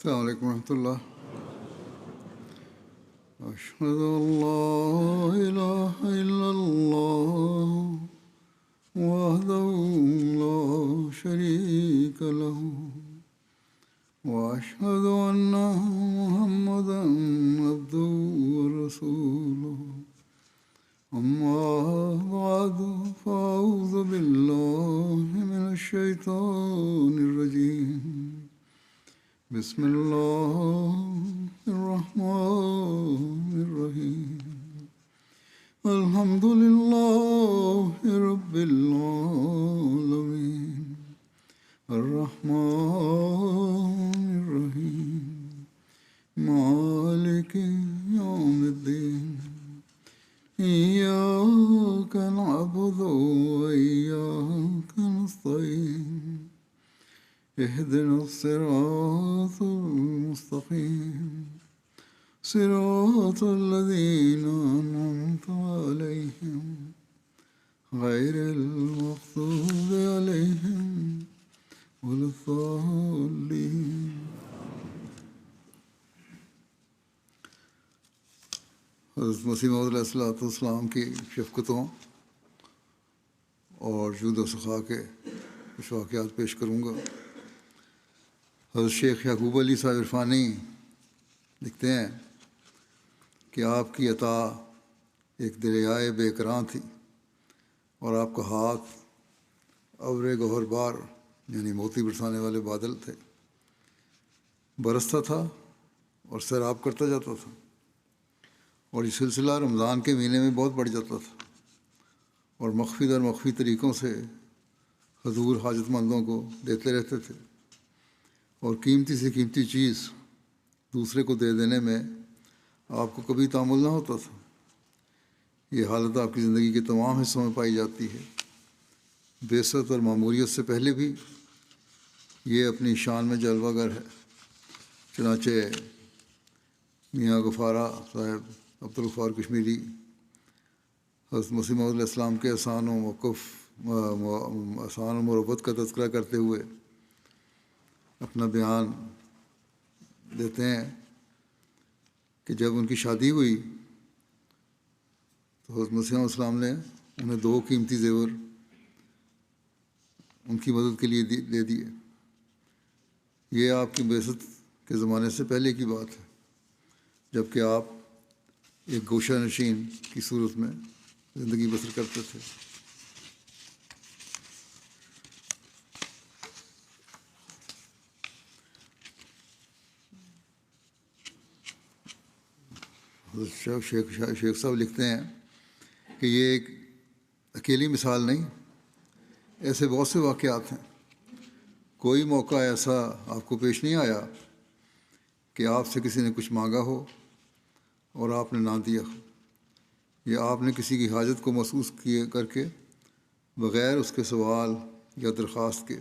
السلام علیکم ورحمۃ اللہ. اشہد ان لا الہ الا اللہ وحدہ لا شریک لہ واشہد ان محمدا عبدہ ورسولہ. اما بعد فاعوذ باللہ من الشیطان الرجیم. بسم اللہ الرحمن الرحیم. الحمد للہ رب العالمین الرحمن الرحیم مالک یوم الدین. ایاک نعبد وایاک نستعین. اهدنا الصراط المستقيم صراط الذين أنعمت عليهم غير المغضوب عليهم ولا الضالين. حضرت مسیح موعود علیہ الصلوۃ والسلام کی شفقتوں اور جود و سخا کے کچھ واقعات پیش کروں گا. حضرت شیخ یعقوب علی صاحب عرفانی لکھتے ہیں کہ آپ کی عطا ایک دریائے بے کراں تھی اور آپ کا ہاتھ ابر گوہر بار یعنی موتی برسانے والے بادل تھے. برستا تھا اور سیراب کرتا جاتا تھا اور یہ سلسلہ رمضان کے مہینے میں بہت بڑھ جاتا تھا اور مخفی طریقوں سے حضور حاجت مندوں کو دیتے رہتے تھے اور قیمتی سے قیمتی چیز دوسرے کو دے دینے میں آپ کو کبھی تامل نہ ہوتا تھا. یہ حالت آپ کی زندگی کے تمام حصوں میں پائی جاتی ہے. بعثت اور ماموریت سے پہلے بھی یہ اپنی شان میں جلوہ گر ہے. چنانچہ میاں غفارہ صاحب عبدالغفار کشمیری حضرت مسیح موعود علیہ السلام کے احسان و مربت کا تذکرہ کرتے ہوئے اپنا بیان دیتے ہیں کہ جب ان کی شادی ہوئی تو حضرت مسیح علیہ السلام نے انہیں 2 قیمتی زیور ان کی مدد کے لیے دے دیے. یہ آپ کی بعثت کے زمانے سے پہلے کی بات ہے جب کہ آپ ایک گوشہ نشین کی صورت میں زندگی بسر کرتے تھے. شیخ صاحب لکھتے ہیں کہ یہ ایک اکیلی مثال نہیں، ایسے بہت سے واقعات ہیں. کوئی موقع ایسا آپ کو پیش نہیں آیا کہ آپ سے کسی نے کچھ مانگا ہو اور آپ نے نہ دیا ہو، یا آپ نے کسی کی حاجت کو محسوس کر کے بغیر اس کے سوال یا درخواست کے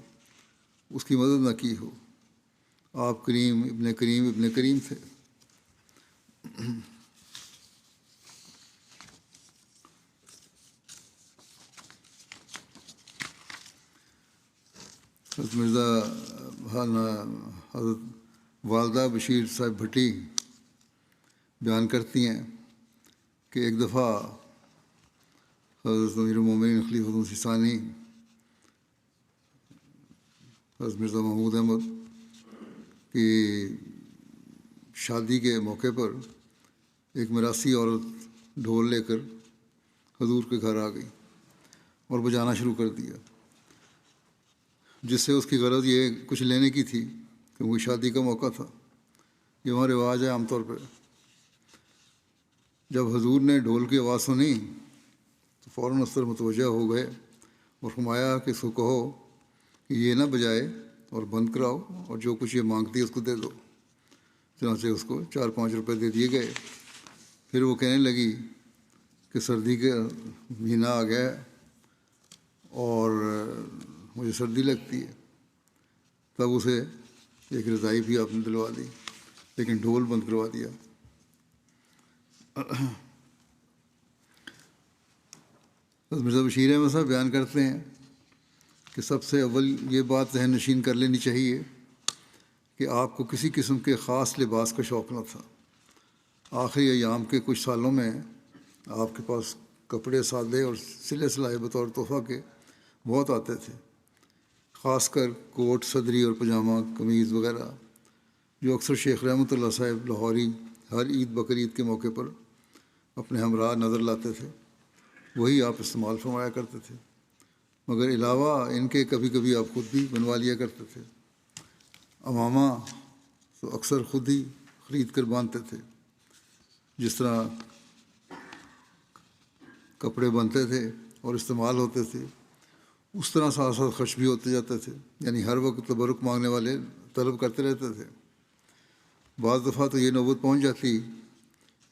اس کی مدد نہ کی ہو. آپ کریم ابن کریم تھے. حضرت والدہ بشیر صاحب بھٹی بیان کرتی ہیں کہ ایک دفعہ حضرت امیر المومنین خلیفۃ المسیح ثانی حضرت مرزا محمود احمد کی شادی کے موقع پر ایک مراسی عورت ڈھول لے کر حضور کے گھر آ گئی اور بجانا شروع کر دیا، جس سے اس کی غرض یہ کچھ لینے کی تھی کہ وہ شادی کا موقع تھا. یہ وہاں رواج ہے عام طور پہ. جب حضور نے ڈھول کی آواز سنی تو فوراً اس طرف متوجہ ہو گئے اور فرمایا کہ اس کو کہو کہ یہ نہ بجائے اور بند کراؤ اور جو کچھ یہ مانگتی ہے اس کو دے دو. چنانچہ اس کو 4-5 روپے دے دیے گئے. پھر وہ کہنے لگی کہ سردی کا مہینہ آ گیا اور مجھے سردی لگتی ہے. تب اسے ایک رضائی بھی آپ نے دلوا دی لیکن ڈھول بند کروا دیا. مرزا بشیر احمد صاحب بیان کرتے ہیں کہ سب سے اول یہ بات ذہن نشین کر لینی چاہیے کہ آپ کو کسی قسم کے خاص لباس کا شوق نہ تھا۔ آخری ایام کے کچھ سالوں میں آپ کے پاس کپڑے سادے اور سلے سلائے بطور تحفہ کے بہت آتے تھے، خاص کر کوٹ، صدری اور پاجامہ قمیض وغیرہ، جو اکثر شیخ رحمۃ اللہ صاحب لاہوری ہر عید بقرعید کے موقع پر اپنے ہمراہ نظر لاتے تھے، وہی آپ استعمال فرمایا کرتے تھے۔ مگر علاوہ ان کے کبھی کبھی آپ خود بھی بنوا لیا کرتے تھے۔ عمامہ تو اکثر خود ہی خرید کر باندھتے تھے۔ جس طرح کپڑے بنتے تھے اور استعمال ہوتے تھے، اس طرح ساتھ ساتھ خرچ بھی ہوتے جاتے تھے، یعنی ہر وقت تبرک مانگنے والے طلب کرتے رہتے تھے۔ بعض دفعہ تو یہ نوبت پہنچ جاتی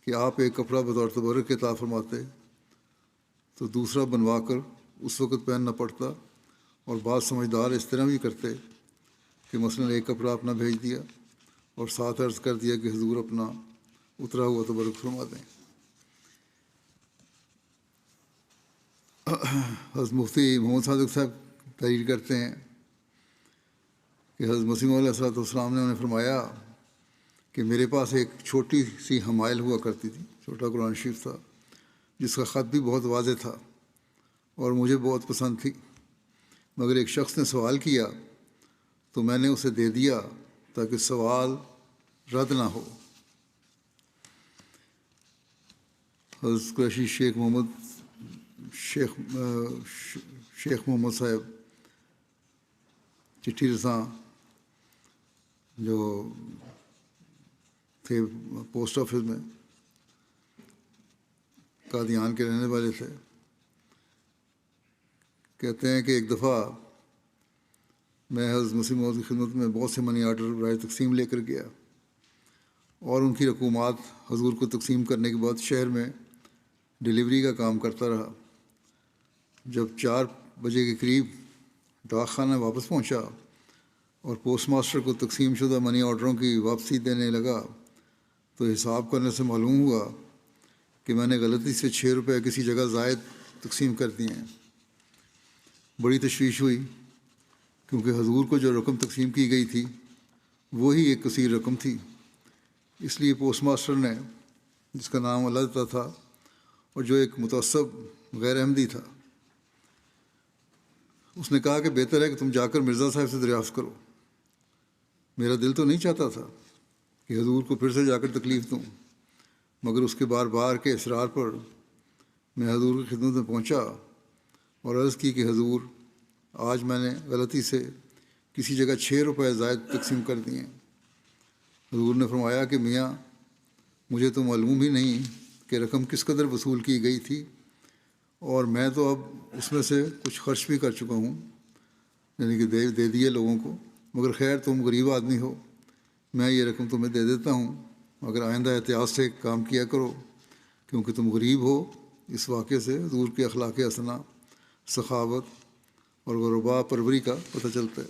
کہ آپ ایک کپڑا بطور تبرک کے عطا فرماتے تو دوسرا بنوا کر اس وقت پہننا پڑتا، اور بعض سمجھدار اس طرح بھی کرتے کہ مثلاً ایک کپڑا اپنا بھیج دیا اور ساتھ عرض کر دیا کہ حضور اپنا اترا ہوا تبرک فرما دیں۔ حضرت مفتی محمد صادق صاحب تحریر کرتے ہیں کہ حضرت مسیح موعود علیہ السلام نے انہیں فرمایا کہ میرے پاس ایک چھوٹی سی حمائل ہوا کرتی تھی، چھوٹا قرآن شریف تھا، جس کا خط بھی بہت واضح تھا اور مجھے بہت پسند تھی، مگر ایک شخص نے سوال کیا تو میں نے اسے دے دیا تاکہ سوال رد نہ ہو۔ حضرت قریشی شیخ محمد صاحب چٹھی رساں جو تھے پوسٹ آفس میں، قادیان کے رہنے والے تھے، کہتے ہیں کہ ایک دفعہ میں حضرت مسیح موعود کی خدمت میں بہت سے منی آرڈر برائے تقسیم لے کر گیا، اور ان کی رقومات حضور کو تقسیم کرنے کے بعد شہر میں ڈیلیوری کا کام کرتا رہا۔ جب 4 بجے کے قریب ڈاک خانہ واپس پہنچا اور پوسٹ ماسٹر کو تقسیم شدہ منی آرڈروں کی واپسی دینے لگا تو حساب کرنے سے معلوم ہوا کہ میں نے غلطی سے 6 روپے کسی جگہ زائد تقسیم کر دیے ہیں۔ بڑی تشویش ہوئی، کیونکہ حضور کو جو رقم تقسیم کی گئی تھی وہی ایک کثیر رقم تھی۔ اس لیے پوسٹ ماسٹر نے، جس کا نام اللہ تھا اور جو ایک متعصب غیر احمدی تھا، اس نے کہا کہ بہتر ہے کہ تم جا کر مرزا صاحب سے دریافت کرو۔ میرا دل تو نہیں چاہتا تھا کہ حضور کو پھر سے جا کر تکلیف دوں، مگر اس کے بار بار کے اصرار پر میں حضور کی خدمت میں پہنچا اور عرض کی کہ حضور، آج میں نے غلطی سے کسی جگہ 6 روپے زائد تقسیم کر دیے ہیں۔ حضور نے فرمایا کہ میاں، مجھے تو معلوم ہی نہیں کہ رقم کس قدر وصول کی گئی تھی، اور میں تو اب اس میں سے کچھ خرچ بھی کر چکا ہوں، یعنی کہ دے دیے لوگوں کو، مگر خیر تم غریب آدمی ہو، میں یہ رقم تمہیں دے دیتا ہوں، مگر آئندہ احتیاط سے کام کیا کرو، کیونکہ تم غریب ہو۔ اس واقعے سے حضور کے اخلاق حسنہ، سخاوت اور غربا پروری کا پتہ چلتا ہے۔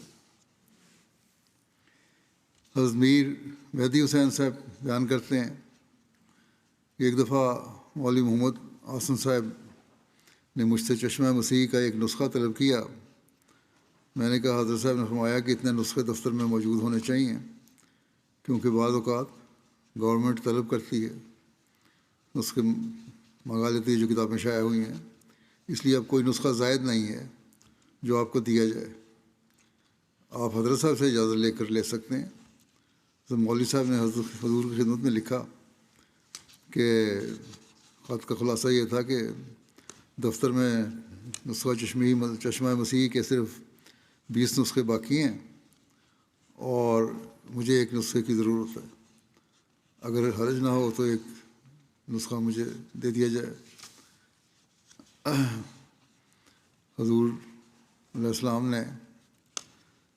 حضرت میر مہدی حسین صاحب بیان کرتے ہیں کہ ایک دفعہ مولوی محمد حسن صاحب نے مجھ سے چشمہ مسیح کا ایک نسخہ طلب کیا۔ میں نے کہا حضرت صاحب نے فرمایا کہ اتنے نسخے دفتر میں موجود ہونے چاہیے، کیونکہ بعض اوقات گورنمنٹ طلب کرتی ہے نسخے منگا لیتی ہے جو کتابیں شائع ہوئی ہیں، اس لیے اب کوئی نسخہ زائد نہیں ہے جو آپ کو دیا جائے، آپ حضرت صاحب سے اجازت لے کر لے سکتے ہیں۔ تو مولوی صاحب نے حضور کی خدمت میں لکھا کہ خط کا خلاصہ یہ تھا کہ دفتر میں نسخہ چشمہ مسیح کے صرف 20 نسخے باقی ہیں اور مجھے ایک نسخے کی ضرورت ہے، اگر حرج نہ ہو تو ایک نسخہ مجھے دے دیا جائے۔ حضور علیہ السلام نے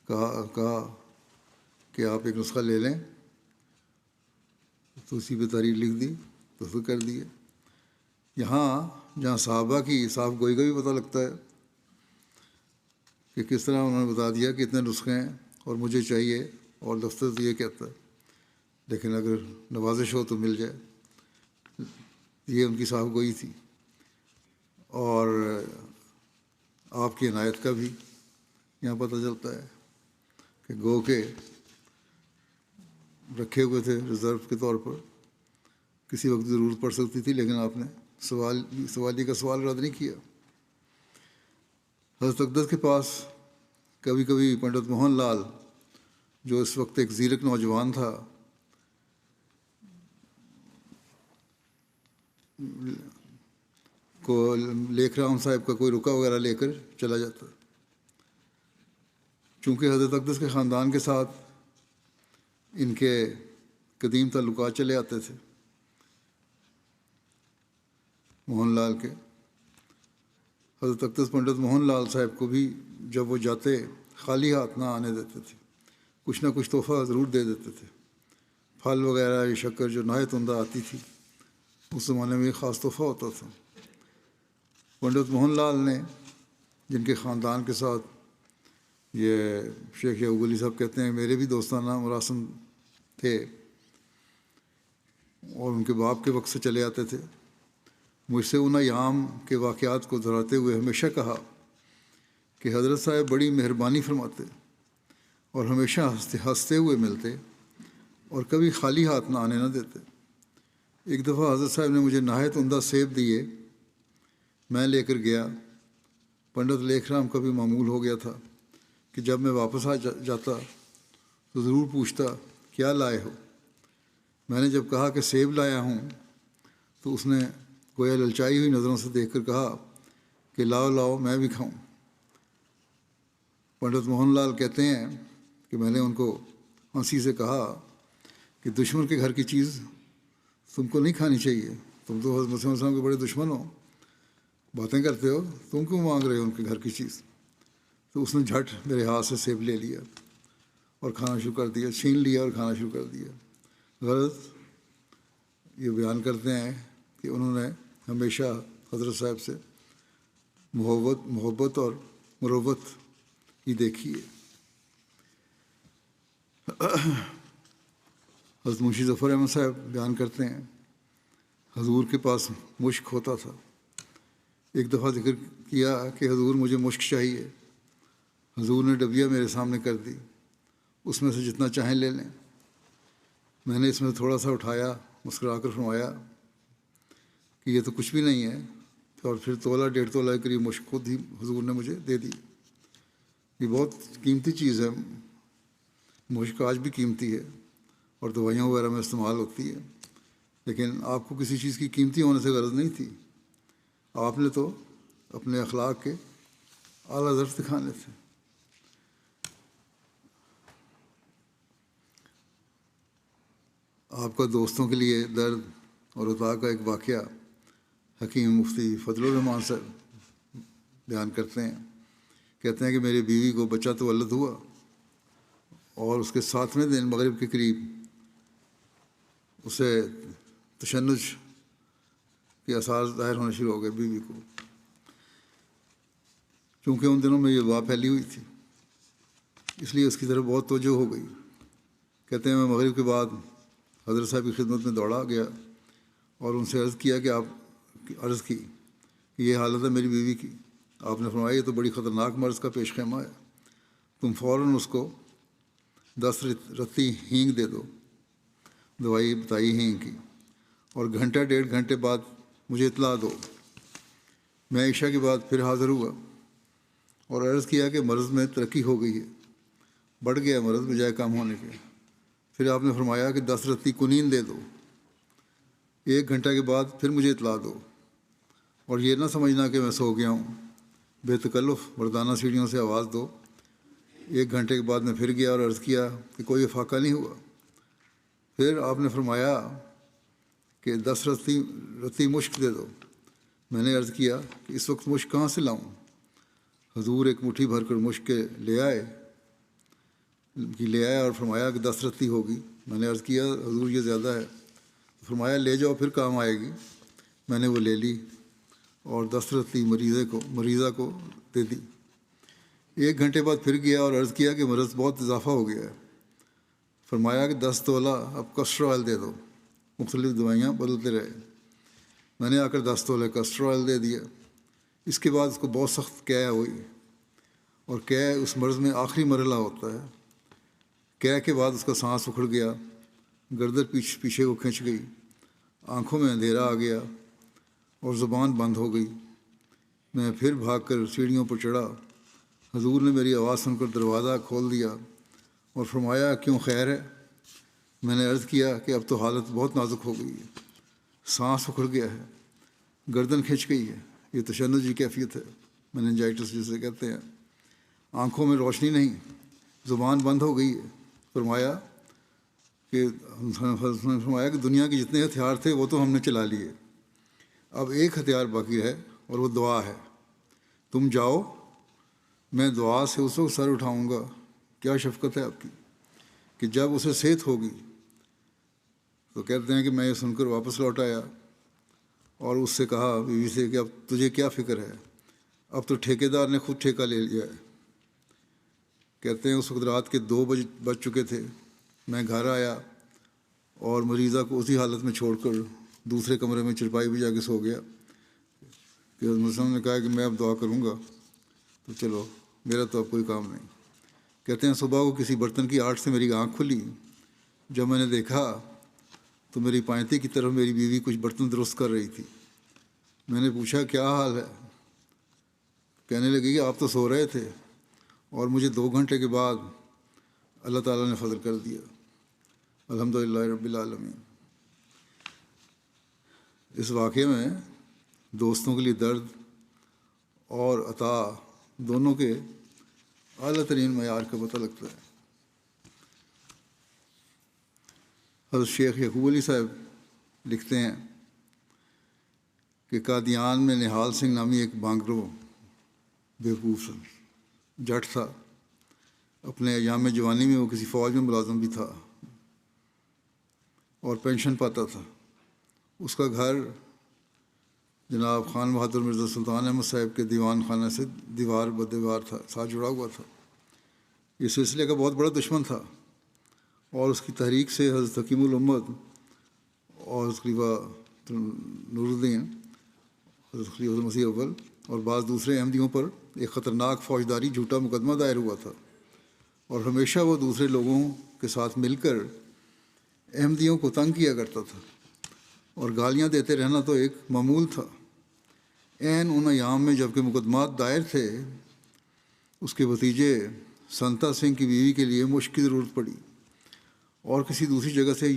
کہا کہ آپ ایک نسخہ لے لیں، تو اسی پہ تحریر لکھ دی، دستخط کر دیے۔ یہاں جہاں صحابہ کی صاف گوئی کا بھی پتہ لگتا ہے کہ کس طرح انہوں نے بتا دیا کہ اتنے نسخے ہیں اور مجھے چاہیے، اور دفتر تو یہ کہتا ہے، لیکن اگر نوازش ہو تو مل جائے، یہ ان کی صاف گوئی تھی۔ اور آپ کی عنایت کا بھی یہاں پتہ چلتا ہے کہ گو کہ رکھے ہوئے تھے ریزرو کے طور پر، کسی وقت ضرورت پڑ سکتی تھی، لیکن آپ نے سوالی کا سوال رد نہیں کیا۔ حضرت اقدس کے پاس کبھی کبھی پنڈت موہن لال، جو اس وقت ایک زیرک نوجوان تھا، کو لیکھ رام صاحب کا کوئی رکا وغیرہ لے کر چلا جاتا۔ چونکہ حضرت اقدس کے خاندان کے ساتھ ان کے قدیم تعلقات چلے آتے تھے، موہن لال کے، حضرت اقدس پنڈت موہن لال صاحب کو بھی جب وہ جاتے خالی ہاتھ نہ آنے دیتے تھے، کچھ نہ کچھ تحفہ ضرور دے دیتے تھے، پھل وغیرہ یا شکر جو نہایت عمدہ آتی تھی، اس زمانے میں خاص تحفہ ہوتا تھا۔ پنڈت موہن لال نے، جن کے خاندان کے ساتھ یہ شیخ یعقوب علی صاحب کہتے ہیں میرے بھی دوستانہ مراسم تھے اور ان کے باپ کے وقت سے چلے آتے تھے، مجھ سے ان ایام کے واقعات کو دہراتے ہوئے ہمیشہ کہا کہ حضرت صاحب بڑی مہربانی فرماتے اور ہمیشہ ہنستے ہوئے ملتے اور کبھی خالی ہاتھ نہ آنے نہ دیتے۔ ایک دفعہ حضرت صاحب نے مجھے نہایت عمدہ سیب دیے، میں لے کر گیا۔ پنڈت لیکھ رام کا بھی معمول ہو گیا تھا کہ جب میں واپس جاتا تو ضرور پوچھتا کیا لائے ہو۔ میں نے جب کہا کہ سیب لایا ہوں تو اس نے گویا للچائی ہوئی نظروں سے دیکھ کر کہا کہ لاؤ لاؤ میں بھی کھاؤں۔ پنڈت موہن لال کہتے ہیں کہ میں نے ان کو ہنسی سے کہا کہ دشمن کے گھر کی چیز تم کو نہیں کھانی چاہیے، تم تو حضرت مسیح السلام کے بڑے دشمن ہو، باتیں کرتے ہو، تم کیوں مانگ رہے ہو ان کے گھر کی چیز؟ تو اس نے جھٹ میرے ہاتھ سے سیب لے لیا اور کھانا شروع کر دیا، چھین لیا اور کھانا شروع کر دیا۔ غرض یہ بیان کرتے ہیں کہ انہوں نے ہمیشہ حضرت صاحب سے محبت اور مروت ہی دیکھی ہے۔ حضرت منشی ظفر احمد صاحب بیان کرتے ہیں حضور کے پاس مشک ہوتا تھا۔ ایک دفعہ ذکر کیا کہ حضور مجھے مشک چاہیے، حضور نے ڈبیا میرے سامنے کر دی، اس میں سے جتنا چاہیں لے لیں۔ میں نے اس میں تھوڑا سا اٹھایا، مسکرا کر فرمایا کہ یہ تو کچھ بھی نہیں ہے، اور پھر تولہ ڈیڑھ تولہ کے قریب مشک خود ہی حضور نے مجھے دے دی۔ یہ بہت قیمتی چیز ہے، مشک آج بھی قیمتی ہے اور دوائیوں وغیرہ میں استعمال ہوتی ہے، لیکن آپ کو کسی چیز کی قیمتی ہونے سے غرض نہیں تھی، آپ نے تو اپنے اخلاق کے اعلیٰ درجے دکھانے تھے۔ آپ کا دوستوں کے لیے درد اور عطا کا ایک واقعہ حکیم مفتی فضل الرحمان صاحب بیان کرتے ہیں، کہتے ہیں کہ میری بیوی کو بچہ تولد ہوا اور اس کے 7ویں دن مغرب کے قریب اسے تشنج کے آثار ظاہر ہونے شروع ہو گئے بیوی کو، چونکہ ان دنوں میں یہ وبا پھیلی ہوئی تھی، اس لیے اس کی طرف بہت توجہ ہو گئی۔ کہتے ہیں میں مغرب کے بعد حضرت صاحب کی خدمت میں دوڑا گیا اور ان سے عرض کیا کہ یہ حالت ہے میری بیوی کی۔ آپ نے فرمایا یہ تو بڑی خطرناک مرض کا پیش خیمہ ہے، تم فوراً اس کو 10 رتی ہینگ دے دو، دوائی بتائی ہینگ کی، اور گھنٹہ ڈیڑھ گھنٹے بعد مجھے اطلاع دو۔ میں عشاء کے بعد پھر حاضر ہوا اور عرض کیا کہ مرض میں ترقی ہو گئی ہے، بڑھ گیا مرض بجائے کم ہونے کے۔ پھر آپ نے فرمایا کہ 10 رتی کنین دے دو، 1 گھنٹہ کے بعد پھر مجھے اطلاع دو، اور یہ نہ سمجھنا کہ میں سو گیا ہوں، بے تکلف مردانہ سیڑھیوں سے آواز دو۔ 1 گھنٹے کے بعد میں پھر گیا اور عرض کیا کہ کوئی افاقہ نہیں ہوا۔ پھر آپ نے فرمایا کہ 10 رتی مشک دے دو۔ میں نے عرض کیا کہ اس وقت مشک کہاں سے لاؤں؟ حضور ایک مٹھی بھر کر مشک کے لے آئے اور فرمایا کہ 10 رتی ہوگی۔ میں نے عرض کیا حضور یہ زیادہ ہے، فرمایا لے جاؤ پھر کام آئے گی۔ میں نے وہ لے لی اور 10 رتی مریضہ کو دے دی۔ 1 گھنٹے بعد پھر گیا اور عرض کیا کہ مرض بہت اضافہ ہو گیا ہے۔ فرمایا کہ 10 تولہ اب کسٹر آئل دے دو۔ مختلف دوائیاں بدلتے رہے۔ میں نے آ کر 10 تولے کسٹر آئل دے دیا۔ اس کے بعد اس کو بہت سخت قے ہوئی، اور قے اس مرض میں آخری مرحلہ ہوتا ہے۔ قے کے بعد اس کا سانس اکھڑ گیا گردن پیچھے کو کھنچ گئی، آنکھوں میں اندھیرا آ گیا اور زبان بند ہو گئی۔ میں پھر بھاگ کر سیڑھیوں پر چڑھا۔ حضور نے میری آواز سن کر دروازہ کھول دیا اور فرمایا کیوں خیر ہے؟ میں نے عرض کیا کہ اب تو حالت بہت نازک ہو گئی ہے، سانس اکھڑ گیا ہے، گردن کھنچ گئی ہے، یہ تشنجی کیفیت ہے، میننجائٹس جسے کہتے ہیں، آنکھوں میں روشنی نہیں، زبان بند ہو گئی ہے۔ فرمایا کہ دنیا کے جتنے ہتھیار تھے وہ تو ہم نے چلا لیے، اب ایک ہتھیار باقی ہے اور وہ دعا ہے، تم جاؤ، میں دعا سے اس وقت سر اٹھاؤں گا۔ کیا شفقت ہے آپ کی کہ جب اسے صحت ہوگی تو کہتے ہیں کہ میں یہ سن کر واپس لوٹ آیا اور اس سے کہا بیوی سے کہ اب تجھے کیا فکر ہے، اب تو ٹھیکیدار نے خود ٹھیکہ لے لیا ہے۔ کہتے ہیں اس وقت رات کے 2 بج چکے تھے۔ میں گھر آیا اور مریضہ کو اسی حالت میں چھوڑ کر دوسرے کمرے میں چرپائی بجھا کے سو گیا کہ مسلم نے کہا کہ میں اب دعا کروں گا، تو چلو میرا تو اب کوئی کام نہیں۔ کہتے ہیں صبح کو کسی برتن کی آڑ سے میری آنکھ کھلی، جب میں نے دیکھا تو میری پائنتی کی طرف میری بیوی کچھ برتن درست کر رہی تھی۔ میں نے پوچھا کیا حال ہے؟ کہنے لگی کہ آپ تو سو رہے تھے اور مجھے 2 گھنٹے کے بعد اللہ تعالیٰ نے فضل کر دیا، الحمدللہ رب العالمین۔ اس واقعے میں دوستوں کے لیے درد اور عطا دونوں کے اعلیٰ ترین معیار کا پتہ لگتا ہے۔ حضرت شیخ یعقوب علی صاحب لکھتے ہیں کہ قادیان میں نہال سنگھ نامی ایک بانگرو بیوقوف جٹ تھا۔ اپنے ایام جوانی میں وہ کسی فوج میں ملازم بھی تھا اور پینشن پاتا تھا۔ اس کا گھر جناب خان بہادر مرزا سلطان احمد صاحب کے دیوان خانہ سے دیوار بدیوار تھا، ساتھ جڑا ہوا تھا۔ یہ سلسلے کا بہت بڑا دشمن تھا اور اس کی تحریک سے حضرت حکیم الامت اور خلیفہ نور الدین، حضرت خلیفہ مسیح اول اور بعض دوسرے احمدیوں پر ایک خطرناک فوجداری جھوٹا مقدمہ دائر ہوا تھا، اور ہمیشہ وہ دوسرے لوگوں کے ساتھ مل کر احمدیوں کو تنگ کیا کرتا تھا اور گالیاں دیتے رہنا تو ایک معمول تھا۔ عین ان ایام میں جب کہ مقدمات دائر تھے، اس کے بھتیجے سنتا سنگھ کی بیوی کے لیے مشق کی ضرورت پڑی، اور کسی دوسری جگہ سے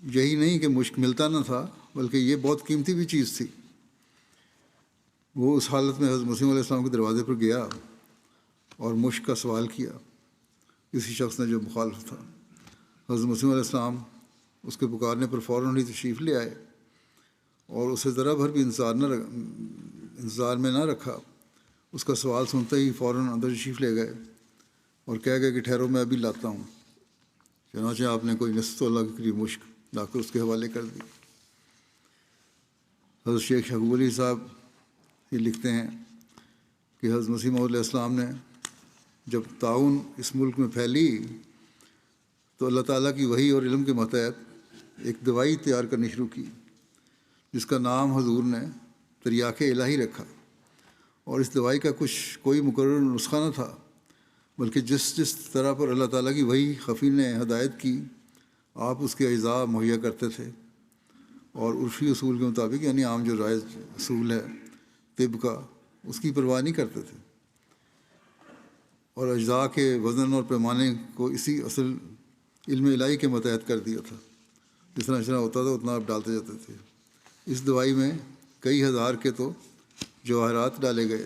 یہی نہیں کہ مشق ملتا نہ تھا بلکہ یہ بہت قیمتی بھی چیز تھی۔ وہ اس حالت میں حضرت مسیح علیہ السلام کے دروازے پر گیا اور مشق کا سوال کیا کسی شخص نے جو مخالف تھا۔ حضرت مسیح علیہ السلام اس کے پکارنے پر فوراً ہی تشریف لے آئے اور اسے ذرا بھر بھی انتظار میں نہ رکھا۔ اس کا سوال سنتے ہی فوراً اندر تشریف لے گئے اور کہہ گئے کہ ٹھہرو میں ابھی لاتا ہوں۔ چنانچہ آپ نے کوئی نصف اللہ کے قریب مشق لا کر اس کے حوالے کر دی۔ حضرت شیخ یعقوب علی صاحب یہ لکھتے ہیں کہ حضرت مسیح موعود علیہ السلام نے جب طاعون اس ملک میں پھیلی تو اللہ تعالیٰ کی وحی اور علم کے ماتحت ایک دوائی تیار کرنی شروع کی، جس کا نام حضور نے تریاق الہی رکھا، اور اس دوائی کا کوئی مقرر نسخہ نہ تھا، بلکہ جس طرح پر اللہ تعالیٰ کی وحی خفی نے ہدایت کی آپ اس کے اجزاء مہیا کرتے تھے، اور عرفی اصول کے مطابق یعنی عام جو رائج اصول ہے طب کا، اس کی پرواہ نہیں کرتے تھے، اور اجزاء کے وزن اور پیمانے کو اسی اصل علم الہی کے متحد کر دیا تھا، جتنا ہوتا تھا اتنا آپ ڈالتے جاتے تھے۔ اس دوائی میں کئی ہزار کے تو جواہرات ڈالے گئے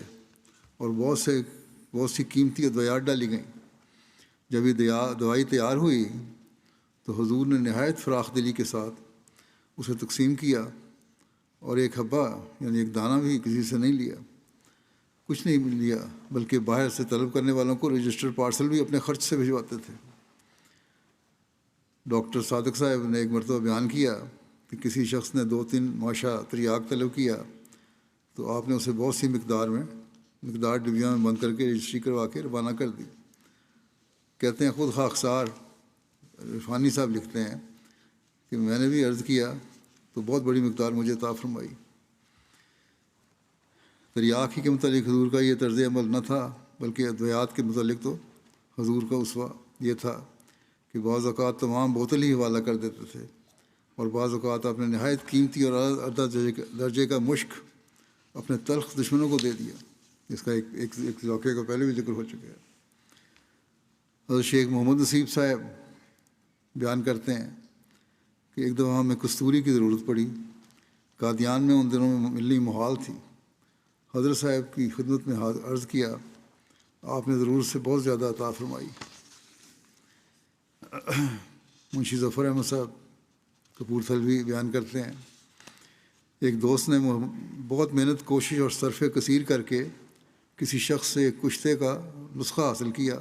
اور بہت سی قیمتی ادویات ڈالی گئیں۔ جب یہ دوائی تیار ہوئی تو حضور نے نہایت فراخ دلی کے ساتھ اسے تقسیم کیا، اور ایک حبہ یعنی ایک دانہ بھی کسی سے نہیں لیا، کچھ نہیں لیا، بلکہ باہر سے طلب کرنے والوں کو رجسٹر پارسل بھی اپنے خرچ سے بھجواتے تھے۔ ڈاکٹر صادق صاحب نے ایک مرتبہ بیان کیا کہ کسی شخص نے 2-3 ماشا تریاق طلب کیا تو آپ نے اسے بہت سی مقدار ڈبیوں میں بند کر کے رجسٹری کروا کے روانہ کر دی۔ کہتے ہیں خود خاکسار عرفانی صاحب لکھتے ہیں کہ میں نے بھی عرض کیا تو بہت بڑی مقدار مجھے عطا فرمائی۔ تریاق ہی کے متعلق حضور کا یہ طرز عمل نہ تھا، بلکہ ادویات کے متعلق تو حضور کا اسوہ یہ تھا کہ کہ بعض اوقات تمام بوتل ہی حوالہ کر دیتے تھے، اور بعض اوقات آپ نے نہایت قیمتی اور اعلیٰ درجے کا مشک اپنے تلخ دشمنوں کو دے دیا، اس کا ایک واقعے کا پہلے بھی ذکر ہو چکا ہے۔ حضرت شیخ محمد نصیب صاحب بیان کرتے ہیں کہ ایک دفعہ ہمیں کستوری کی ضرورت پڑی، قادیان میں ان دنوں میں ملنی محال تھی۔ حضرت صاحب کی خدمت میں عرض کیا، آپ نے ضرورت سے بہت زیادہ عطا فرمائی۔ منشی ظفر احمد صاحب کپورتھلوی بیان کرتے ہیں، ایک دوست نے بہت محنت، کوشش اور صرف کثیر کر کے کسی شخص سے ایک کشتے کا نسخہ حاصل کیا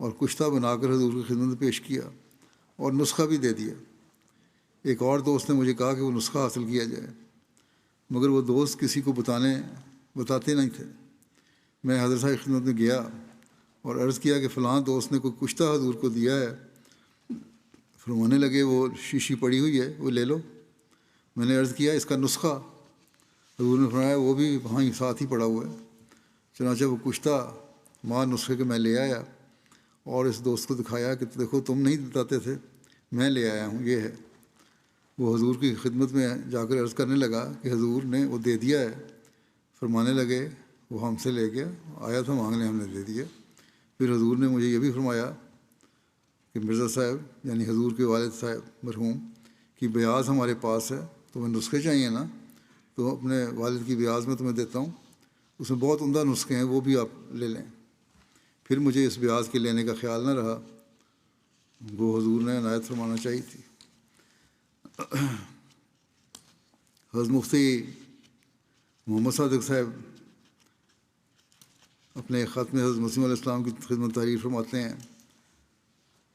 اور کشتہ بنا کر حضور کی خدمت میں پیش کیا اور نسخہ بھی دے دیا۔ ایک اور دوست نے مجھے کہا کہ وہ نسخہ حاصل کیا جائے، مگر وہ دوست کسی کو بتاتے نہیں تھے۔ میں حضرت صاحب کی خدمت میں گیا اور عرض کیا کہ فلاں دوست نے کوئی کشتہ حضور کو دیا ہے۔ فرمانے لگے وہ شیشی پڑی ہوئی ہے، وہ لے لو۔ میں نے عرض کیا اس کا نسخہ؟ حضور نے فرمایا وہ بھی وہاں ہی ساتھ ہی پڑا ہوا ہے۔ چنانچہ وہ کشتہ ماں نسخے کے میں لے آیا اور اس دوست کو دکھایا کہ دیکھو تم نہیں بتاتے تھے، میں لے آیا ہوں، یہ ہے۔ وہ حضور کی خدمت میں جا کر عرض کرنے لگا کہ حضور نے وہ دے دیا ہے۔ فرمانے لگے وہ ہم سے لے گیا، آیا تھا مانگنے، ہم نے دے دیا۔ پھر حضور نے مجھے یہ بھی فرمایا کہ مرزا صاحب یعنی حضور کے والد صاحب مرحوم کی بیاض ہمارے پاس ہے، تمہیں نسخے چاہیے نا، تو اپنے والد کی بیاض میں تمہیں دیتا ہوں، اس میں بہت عمدہ نسخے ہیں، وہ بھی آپ لے لیں۔ پھر مجھے اس بیاض کے لینے کا خیال نہ رہا، وہ حضور نے عنایت فرمانا چاہیے تھی۔ حضرت مفتی محمد صادق صاحب اپنے خط میں حضرت مسیح علیہ السلام کی خدمت تحریر فرماتے ہیں،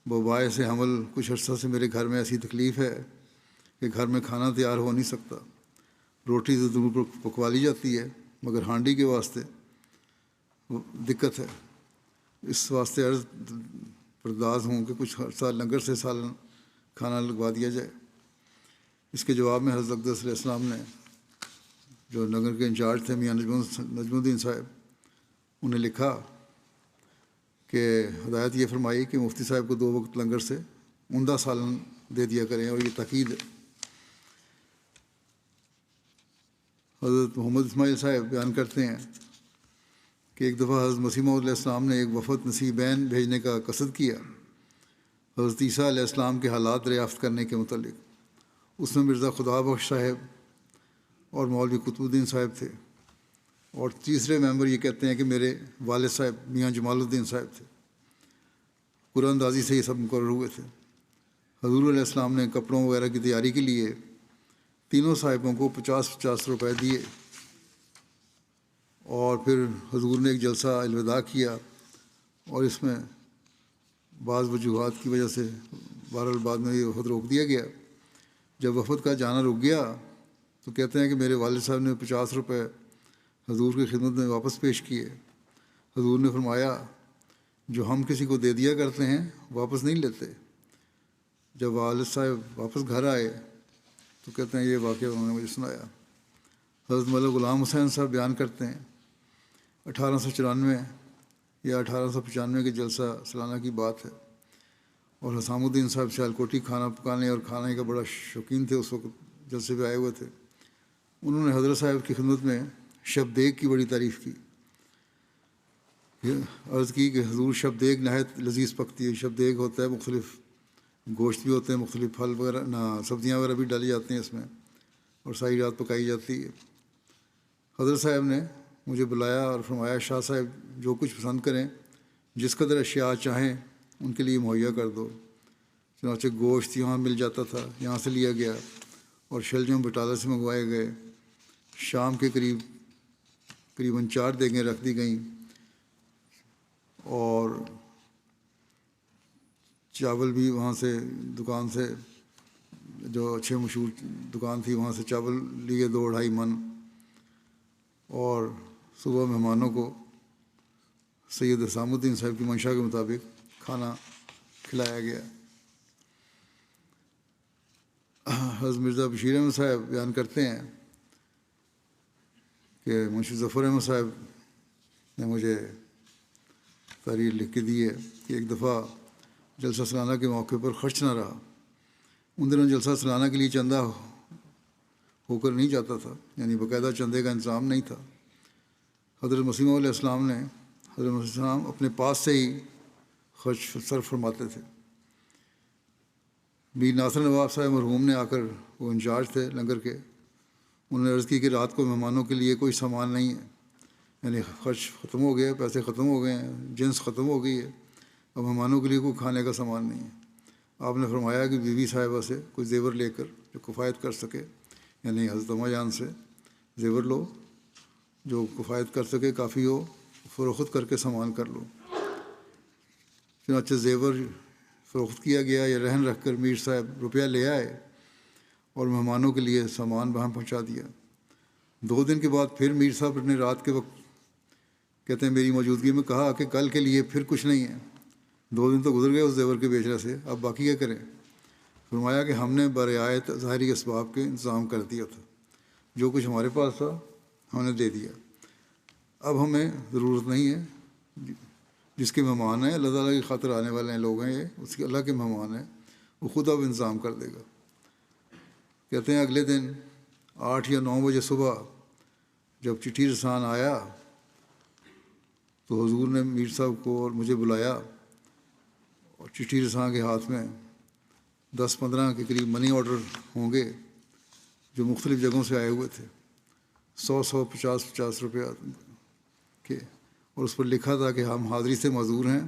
باعث حمل کچھ عرصہ سے میرے گھر میں ایسی تکلیف ہے کہ گھر میں کھانا تیار ہو نہیں سکتا۔ روٹی تو دور پر پکوا لی جاتی ہے مگر ہانڈی کے واسطے دقت ہے۔ اس واسطے عرض پرداز ہوں کہ کچھ عرصہ لنگر سے سالن کھانا لگوا دیا جائے۔ اس کے جواب میں حضرت اقدس علیہ السلام نے، جو نگر کے انچارج تھے میاں نجم الدین صاحب، انہیں لکھا کہ ہدایت یہ فرمائی کہ مفتی صاحب کو 2 وقت لنگر سے عمدہ سالن دے دیا کریں، اور یہ تاکید ہے۔ حضرت محمد اسماعیل صاحب بیان کرتے ہیں کہ ایک دفعہ حضرت مسیح موعود علیہ السلام نے ایک وفد نصیبین بھیجنے کا قصد کیا حضرت عیسیٰ علیہ السلام کے حالات دریافت کرنے کے متعلق۔ اس میں مرزا خدا بخش صاحب اور مولوی قطب الدین صاحب تھے، اور تیسرے ممبر یہ کہتے ہیں کہ میرے والد صاحب میاں جمال الدین صاحب تھے۔ قرآن اندازی سے یہ سب مقرر ہوئے تھے۔ حضور علیہ السلام نے کپڑوں وغیرہ کی تیاری کے لیے تینوں صاحبوں کو 50 روپے دیے، اور پھر حضور نے ایک جلسہ الوداع کیا، اور اس میں بعض وجوہات کی وجہ سے بہرحال بعد میں یہ وفد روک دیا گیا۔ جب وفد کا جانا رک گیا تو کہتے ہیں کہ میرے والد صاحب نے 50 روپے حضور کی خدمت میں واپس پیش کیے۔ حضور نے فرمایا جو ہم کسی کو دے دیا کرتے ہیں واپس نہیں لیتے۔ جب والد صاحب واپس گھر آئے تو کہتے ہیں یہ واقعہ انہوں نے مجھے سنایا۔ حضرت مولانا غلام حسین صاحب بیان کرتے ہیں 1894 یا 1895 کے جلسہ سالانہ کی بات ہے، اور حسام الدین صاحب سیالکوٹی کھانا پکانے اور کھانے کا بڑا شوقین تھے، اس وقت جلسے پہ آئے ہوئے تھے۔ انہوں نے حضرت صاحب کی خدمت میں شب دیگ کی بڑی تعریف کی، عرض کی کہ حضور شب دیگ نہایت لذیذ پکتی ہے۔ شب دیگ ہوتا ہے مختلف گوشت بھی ہوتے ہیں، مختلف پھل وغیرہ سبزیاں وغیرہ بھی ڈالی جاتی ہیں اس میں، اور ساری رات پکائی جاتی ہے۔ حضرت صاحب نے مجھے بلایا اور فرمایا شاہ صاحب جو کچھ پسند کریں، جس قدر اشیاء چاہیں ان کے لیے مہیا کر دو۔ چنانچہ گوشت یہاں مل جاتا تھا، یہاں سے لیا گیا، اور شلجم بٹالہ سے منگوائے گئے۔ شام کے قریباً 4 دیگیں رکھ دی گئیں، اور چاول بھی وہاں سے دکان سے، جو اچھے مشہور دکان تھی وہاں سے چاول لیے 2-2.5 من، اور صبح مہمانوں کو سید حسام الدین صاحب کی منشا کے مطابق کھانا کھلایا گیا۔ حضرت مرزا بشیر احمد صاحب بیان کرتے ہیں کہ منشی ظفر احمد صاحب نے مجھے تحریر لکھ کے دی ہے کہ ایک دفعہ جلسہ سالانہ کے موقع پر خرچ نہ رہا۔ ان دنوں جلسہ سالانہ کے لیے چندہ ہو کر نہیں جاتا تھا، یعنی باقاعدہ چندے کا انتظام نہیں تھا۔ حضرت مسیح موعود علیہ السلام نے حضرت مسیح علیہ السلام اپنے پاس سے ہی خرچ صرف فرماتے تھے۔ میر ناصر نواب صاحب مرحوم نے آ کر، وہ انچارج تھے لنگر کے، انہوں نے عرض کی کہ رات کو مہمانوں کے لیے کوئی سامان نہیں ہے، یعنی خرچ ختم ہو گیا، پیسے ختم ہو گئے ہیں، جنس ختم ہو گئی ہے، اب مہمانوں کے لیے کوئی کھانے کا سامان نہیں ہے۔ آپ نے فرمایا کہ بی بی صاحبہ سے کوئی زیور لے کر جو کفایت کر سکے، یعنی حضرت اماں جان سے زیور لو جو کفایت کر سکے، کافی ہو، فروخت کر کے سامان کر لو۔ چنانچہ زیور فروخت کیا گیا یا رہن رکھ کر میر صاحب روپیہ لے آئے اور مہمانوں کے لیے سامان وہاں پہنچا دیا۔ 2 دن کے بعد پھر میر صاحب نے رات کے وقت کہتے ہیں میری موجودگی میں کہا کہ کل کے لیے پھر کچھ نہیں ہے، 2 دن تو گزر گئے اس زیور کے بیچنے سے، اب باقی کیا کریں؟ فرمایا کہ ہم نے برعایت ظاہری اسباب کے انتظام کر دیا تھا، جو کچھ ہمارے پاس تھا ہم نے دے دیا، اب ہمیں ضرورت نہیں ہے۔ جس کے مہمان ہیں اللہ تعالیٰ کی خاطر آنے والے ہیں لوگ ہیں، یہ اس کے اللہ کے مہمان ہیں، وہ خود اب انتظام کر دے گا۔ کہتے ہیں اگلے دن 8 یا 9 بجے صبح جب چٹھی رسان آیا تو حضور نے میر صاحب کو اور مجھے بلایا، اور چٹھی رساں کے ہاتھ میں 10-15 کے قریب منی آرڈر ہوں گے جو مختلف جگہوں سے آئے ہوئے تھے، 100 50 روپیہ کے، اور اس پر لکھا تھا کہ ہم حاضری سے معذور ہیں،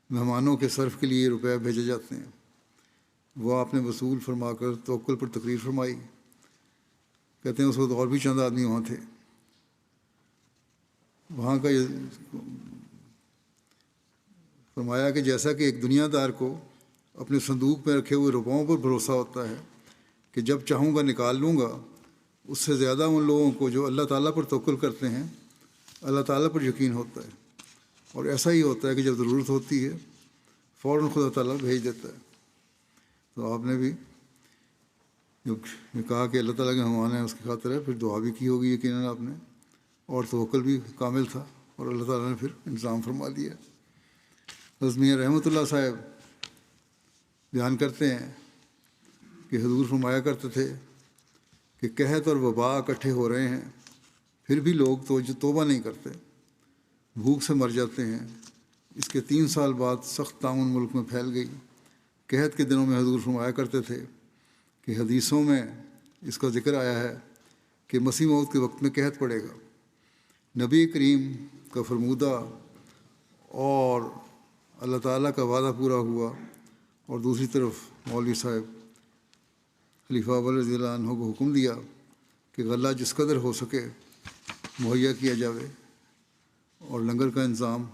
مہمانوں کے صرف کے لیے روپیہ بھیجے جاتے ہیں۔ وہ آپ نے وصول فرما کر توکل پر تقریر فرمائی۔ کہتے ہیں اس وقت اور بھی چند آدمی وہاں تھے۔ وہاں کا یہ فرمایا کہ جیسا کہ ایک دنیا دار کو اپنے صندوق میں رکھے ہوئے روپوں پر بھروسہ ہوتا ہے کہ جب چاہوں گا نکال لوں گا، اس سے زیادہ ان لوگوں کو جو اللہ تعالیٰ پر توکل کرتے ہیں اللہ تعالیٰ پر یقین ہوتا ہے، اور ایسا ہی ہوتا ہے کہ جب ضرورت ہوتی ہے فوراً خدا تعالیٰ بھیج دیتا ہے۔ تو آپ نے بھی جو کہا کہ اللہ تعالیٰ کے مہمان ہیں اس کی خاطر ہے، پھر دعا بھی کی ہوگی یقیناً آپ نے، اور توکل بھی کامل تھا، اور اللہ تعالیٰ نے پھر انتظام فرما دیا۔ حضرت میاں رحمۃ اللہ صاحب بیان کرتے ہیں کہ حضور فرمایا کرتے تھے کہ قحط اور وبا اکٹھے ہو رہے ہیں، پھر بھی لوگ توبہ نہیں کرتے، بھوک سے مر جاتے ہیں۔ اس کے 3 سال بعد سخت طاعون ملک میں پھیل گئی۔ قحط کے دنوں میں حضور فرمایا کرتے تھے کہ حدیثوں میں اس کا ذکر آیا ہے کہ مسیح موعود کے وقت میں قحط پڑے گا۔ نبی کریم کا فرمودہ اور اللہ تعالیٰ کا وعدہ پورا ہوا، اور دوسری طرف مولوی صاحب خلیفہ اول رضی اللہ عنہ کو حکم دیا کہ غلہ جس قدر ہو سکے مہیا کیا جاوے، اور لنگر کا انتظام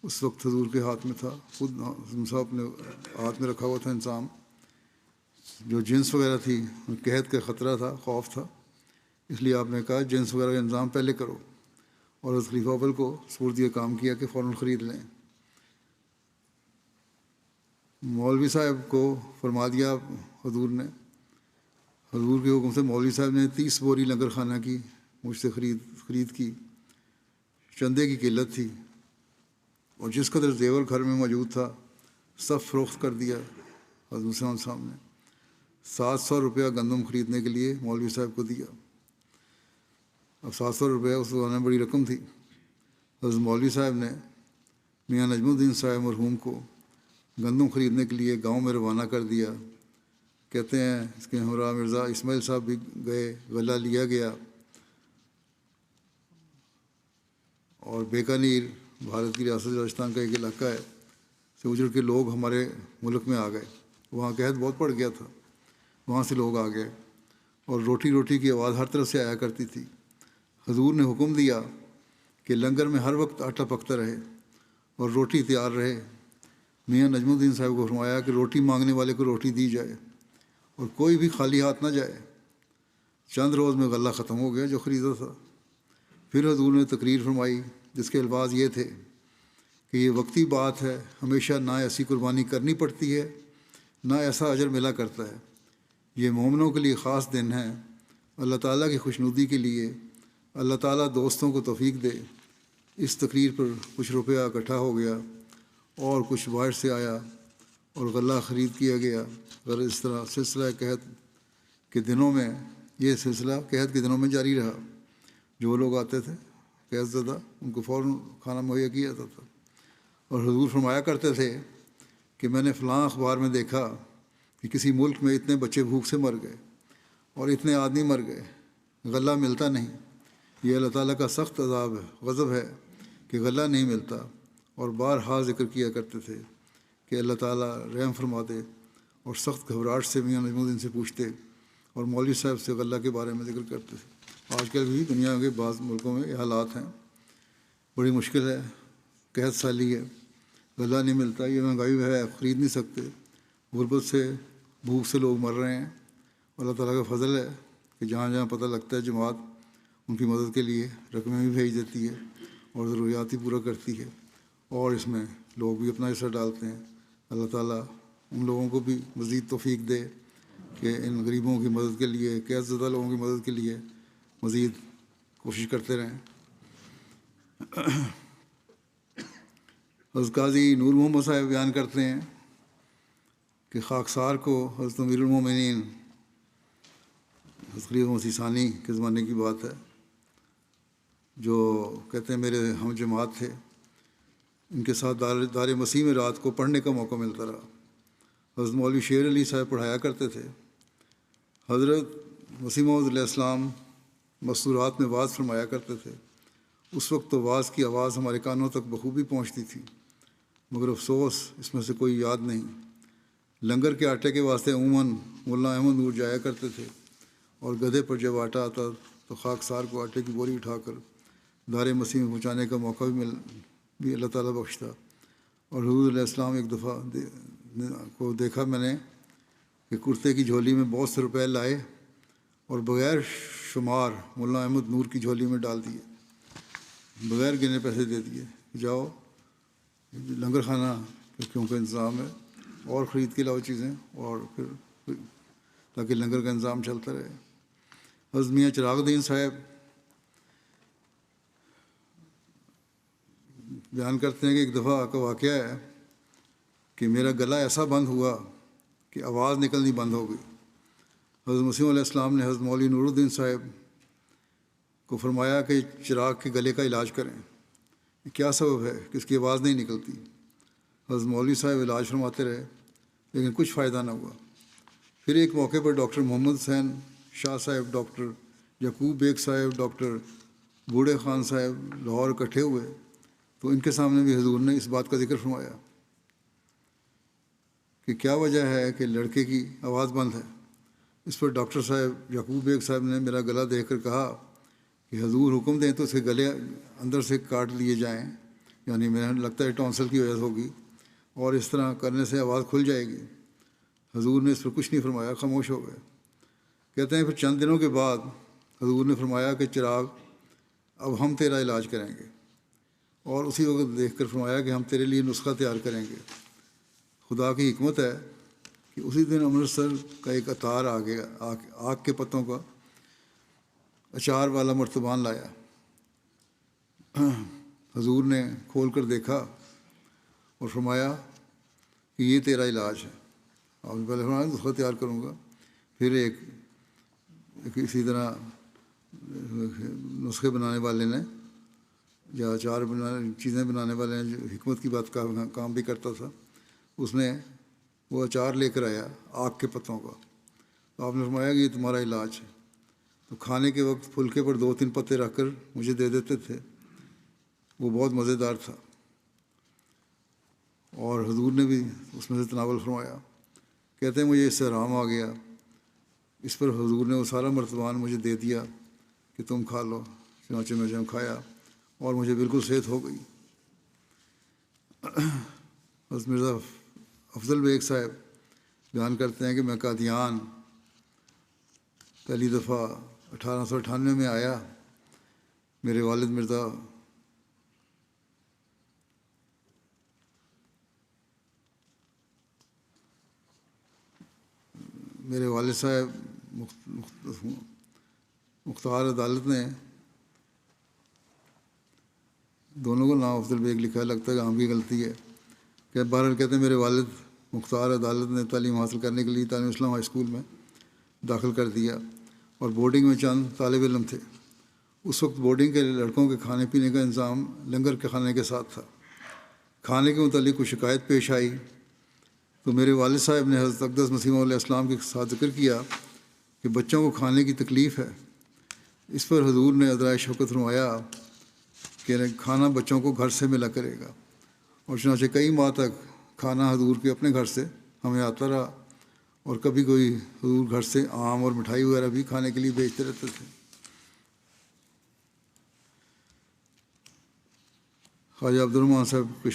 اس وقت حضور کے ہاتھ میں تھا، خود صاحب اپنے ہاتھ میں رکھا ہوا تھا انتظام۔ جو جنس وغیرہ تھی قحط کا خطرہ تھا، خوف تھا، اس لیے آپ نے کہا جنس وغیرہ کا انتظام پہلے کرو، اور اس خلیفہ اول کو سپرد یہ کام کیا کہ فوراً خرید لیں۔ مولوی صاحب کو فرما دیا حضور نے، حضور کے حکم سے مولوی صاحب نے 30 بوری لنگر خانہ کی مجھ سے خرید کی۔ چندے کی قلت تھی، اور جس قدر زیور گھر میں موجود تھا سب فروخت کر دیا حضرت صاحب نے۔ 700 روپیہ گندم خریدنے کے لیے مولوی صاحب کو دیا۔ اب 700 روپیہ اس زمانے میں بڑی رقم تھی۔ حضرت مولوی صاحب نے میاں نجم الدین صاحب مرحوم کو گندم خریدنے کے لیے گاؤں میں روانہ کر دیا۔ کہتے ہیں اس کے ہمراہ مرزا اسماعیل صاحب بھی گئے، غلہ لیا گیا، اور بیکانیر بھارت کی ریاست راجستھان کا ایک علاقہ ہے، سے اجڑ کے لوگ ہمارے ملک میں آ گئے۔ وہاں قحط بہت پڑ گیا تھا، وہاں سے لوگ آ گئے، اور روٹی کی آواز ہر طرف سے آیا کرتی تھی۔ حضور نے حکم دیا کہ لنگر میں ہر وقت آٹا پکتا رہے اور روٹی تیار رہے۔ میاں نجم الدین صاحب کو فرمایا کہ روٹی مانگنے والے کو روٹی دی جائے، اور کوئی بھی خالی ہاتھ نہ جائے۔ چند روز میں غلہ ختم ہو گیا جو خریدا تھا۔ پھر حضور نے تقریر فرمائی جس کے الفاظ یہ تھے کہ یہ وقتی بات ہے، ہمیشہ نہ ایسی قربانی کرنی پڑتی ہے نہ ایسا اجر ملا کرتا ہے۔ یہ مومنوں کے لیے خاص دن ہے، اللہ تعالیٰ کی خوشنودی کے لیے اللہ تعالیٰ دوستوں کو توفیق دے۔ اس تقریر پر کچھ روپیہ اکٹھا ہو گیا، اور کچھ باہر سے آیا اور غلہ خرید کیا گیا۔ غرض اس طرح سلسلہ قحط کے دنوں میں میں جاری رہا۔ جو لوگ آتے تھے قحط زدہ ان کو فوراً کھانا مہیا کیا جاتا تھا۔ اور حضور فرمایا کرتے تھے کہ میں نے فلاں اخبار میں دیکھا کہ کسی ملک میں اتنے بچے بھوک سے مر گئے اور اتنے آدمی مر گئے، غلہ ملتا نہیں۔ یہ اللہ تعالیٰ کا سخت عذاب ہے، غضب ہے کہ غلہ نہیں ملتا۔ اور بارہا ذکر کیا کرتے تھے کہ اللہ تعالیٰ رحم فرما دے، اور سخت گھبراہٹ سے میاں نجم الدین سے پوچھتے اور مولوی صاحب سے غلہ کے بارے میں ذکر کرتے تھے۔ آج کل بھی دنیا کے بعض ملکوں میں یہ حالات ہیں، بڑی مشکل ہے، قحط سالی ہے، غلہ نہیں ملتا، یہ مہنگائی ہے، خرید نہیں سکتے، غربت سے بھوک سے لوگ مر رہے ہیں۔ اللہ تعالیٰ کا فضل ہے کہ جہاں جہاں پتہ لگتا ہے جماعت ان کی مدد کے لیے رقمیں بھی بھیج دیتی ہے اور ضروریات بھی پورا کرتی ہے، اور اس میں لوگ بھی اپنا حصہ ڈالتے ہیں۔ اللہ تعالیٰ ان لوگوں کو بھی مزید توفیق دے کہ ان غریبوں کی مدد کے لیے، قحط زدہ لوگوں کی مدد کے لیے مزید کوشش کرتے رہیں۔ حضرت قاضی نور محمد صاحب بیان کرتے ہیں کہ خاکسار کو حضرت امیر المومنین حضرت خلیفہ مسیح ثانی کے زمانے کی بات ہے، جو کہتے ہیں میرے ہم جماعت تھے، ان کے ساتھ دار مسیح میں رات کو پڑھنے کا موقع ملتا رہا۔ حضرت مولوی شیر علی صاحب پڑھایا کرتے تھے۔ حضرت مسیح موعود علیہ السلام مستورات میں واعظ فرمایا کرتے تھے۔ اس وقت تو واعظ کی آواز ہمارے کانوں تک بخوبی پہنچتی تھی، مگر افسوس اس میں سے کوئی یاد نہیں۔ لنگر کے آٹے کے واسطے عموماً مولانا احمد نور جایا کرتے تھے، اور گدھے پر جب آٹا آتا تو خاکسار کو آٹے کی بوری اٹھا کر دار مسیح میں پہنچانے کا موقع بھی اللہ تعالیٰ بخشتا۔ اور حضور علیہ السلام ایک دفعہ کو دیکھا میں نے کہ کرتے کی جھولی میں بہت سے روپے لائے اور بغیر شمار مولانا احمد نور کی جھولی میں ڈال دیے، بغیر گنے پیسے دے دیے، جاؤ لنگر خانہ کیونکہ انتظام ہے اور خرید کے لاؤ چیزیں، اور پھر تاکہ لنگر کا انتظام چلتا رہے۔ حضرت میاں چراغ الدین صاحب بیان کرتے ہیں کہ ایک دفعہ کا واقعہ ہے کہ میرا گلا ایسا بند ہوا کہ آواز نکلنی بند ہو گئی۔ حضرت مسیح علیہ السلام نے حضرت مولوی نور الدین صاحب کو فرمایا کہ چراغ کے گلے کا علاج کریں، کیا سبب ہے کہ اس کی آواز نہیں نکلتی؟ حضرت مولوی صاحب علاج فرماتے رہے لیکن کچھ فائدہ نہ ہوا۔ پھر ایک موقع پر ڈاکٹر محمد حسین شاہ صاحب، ڈاکٹر یعقوب بیگ صاحب، ڈاکٹر بوڑھے خان صاحب لاہور اکٹھے ہوئے تو ان کے سامنے بھی حضور نے اس بات کا ذکر فرمایا کہ کیا وجہ ہے کہ لڑکے کی آواز بند ہے۔ اس پر ڈاکٹر صاحب یعقوب بیگ صاحب نے میرا گلا دیکھ کر کہا کہ حضور حکم دیں تو اس کے گلے اندر سے کاٹ لیے جائیں، یعنی میرا لگتا ہے ٹونسل کی وجہ ہوگی، اور اس طرح کرنے سے آواز کھل جائے گی۔ حضور نے اس پر کچھ نہیں فرمایا، خاموش ہو گئے۔ کہتے ہیں پھر چند دنوں کے بعد حضور نے فرمایا کہ چراغ اب ہم تیرا علاج کریں گے، اور اسی وقت دیکھ کر فرمایا کہ ہم تیرے لیے نسخہ تیار کریں گے۔ خدا کی حکمت ہے کہ اسی دن امرتسر کا ایک اتار آ گیا، آگ کے پتوں کا اچار والا مرتبان لایا۔ حضور نے کھول کر دیکھا اور فرمایا کہ یہ تیرا علاج ہے۔ آپ نے پہلے فرمایا نسخہ تیار کروں گا، پھر ایک اسی طرح نسخے بنانے والے نے یا اچار چیزیں بنانے والے نے جو حکمت کی بات کا کام بھی کرتا تھا، اس نے وہ اچار لے کر آیا آگ کے پتوں کا۔ تو آپ نے فرمایا کہ یہ تمہارا علاج ہے۔ تو کھانے کے وقت پھلکے پر 2-3 پتے رکھ کر مجھے دے دیتے تھے، وہ بہت مزیدار تھا، اور حضور نے بھی اس میں سے تناول فرمایا۔ کہتے ہیں مجھے اس سے آرام آ گیا۔ اس پر حضور نے وہ سارا مرتبان مجھے دے دیا کہ تم کھا لو۔ چنانچہ میں جب کھایا اور مجھے بالکل صحت ہو گئی۔ حضرت مرزا افضل بیگ صاحب بیان کرتے ہیں کہ میں قادیان پہلی دفعہ 1898 میں آیا۔ میرے والد صاحب مختار عدالت نے دونوں کو نام افضل بیگ لکھا ہے، لگتا ہے کہ عام کی غلطی ہے۔ کہ بہرحال کہتے ہیں میرے والد مختار عدالت نے تعلیم حاصل کرنے کے لیے تعلیم اسلام ہائی اسکول میں داخل کر دیا، اور بورڈنگ میں چند طالب علم تھے۔ اس وقت بورڈنگ کے لڑکوں کے کھانے پینے کا انتظام لنگر کے کھانے کے ساتھ تھا۔ کھانے کے متعلق کچھ شکایت پیش آئی تو میرے والد صاحب نے حضرت اقدس مسیح علیہ السلام کے ساتھ ذکر کیا کہ بچوں کو کھانے کی تکلیف ہے۔ اس پر حضور نے عذرائے شفقت فرمایا کہ کھانا بچوں کو گھر سے ملا کرے گا، اور چنانچہ کئی ماہ تک کھانا حضور کے اپنے گھر سے ہمیں آتا رہا، اور کبھی کوئی حضور گھر سے آم اور مٹھائی وغیرہ بھی کھانے کے لیے بھیجتے رہتے تھے۔ خواجہ عبدالرحمٰن صاحب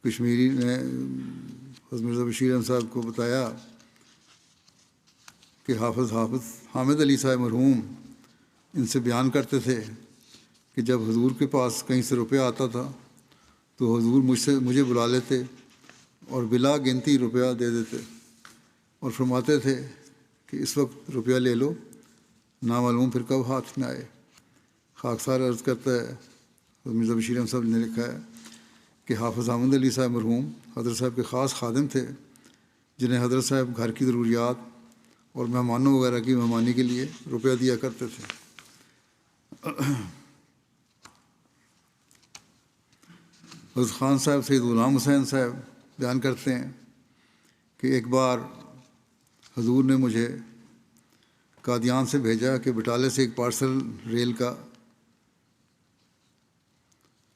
کشمیری نے حضرت مرزا بشیر احمد صاحب کو بتایا کہ حافظ حامد علی صاحب مرحوم ان سے بیان کرتے تھے کہ جب حضور کے پاس کہیں سے روپیہ آتا تھا تو حضور مجھے بلا لیتے اور بلا گنتی روپیہ دے دیتے اور فرماتے تھے کہ اس وقت روپیہ لے لو، نامعلوم پھر کب ہاتھ میں آئے۔ خاکسار عرض کرتا ہے، حضرت مرزا بشیر احمد صاحب نے لکھا ہے کہ حافظ حامد علی صاحب مرحوم حضرت صاحب کے خاص خادم تھے، جنہیں حضرت صاحب گھر کی ضروریات اور مہمانوں وغیرہ کی مہمانی کے لیے روپیہ دیا کرتے تھے۔ حضرت خان صاحب سید غلام حسین صاحب بیان کرتے ہیں کہ ایک بار حضور نے مجھے قادیان سے بھیجا کہ بٹالے سے ایک پارسل ریل کا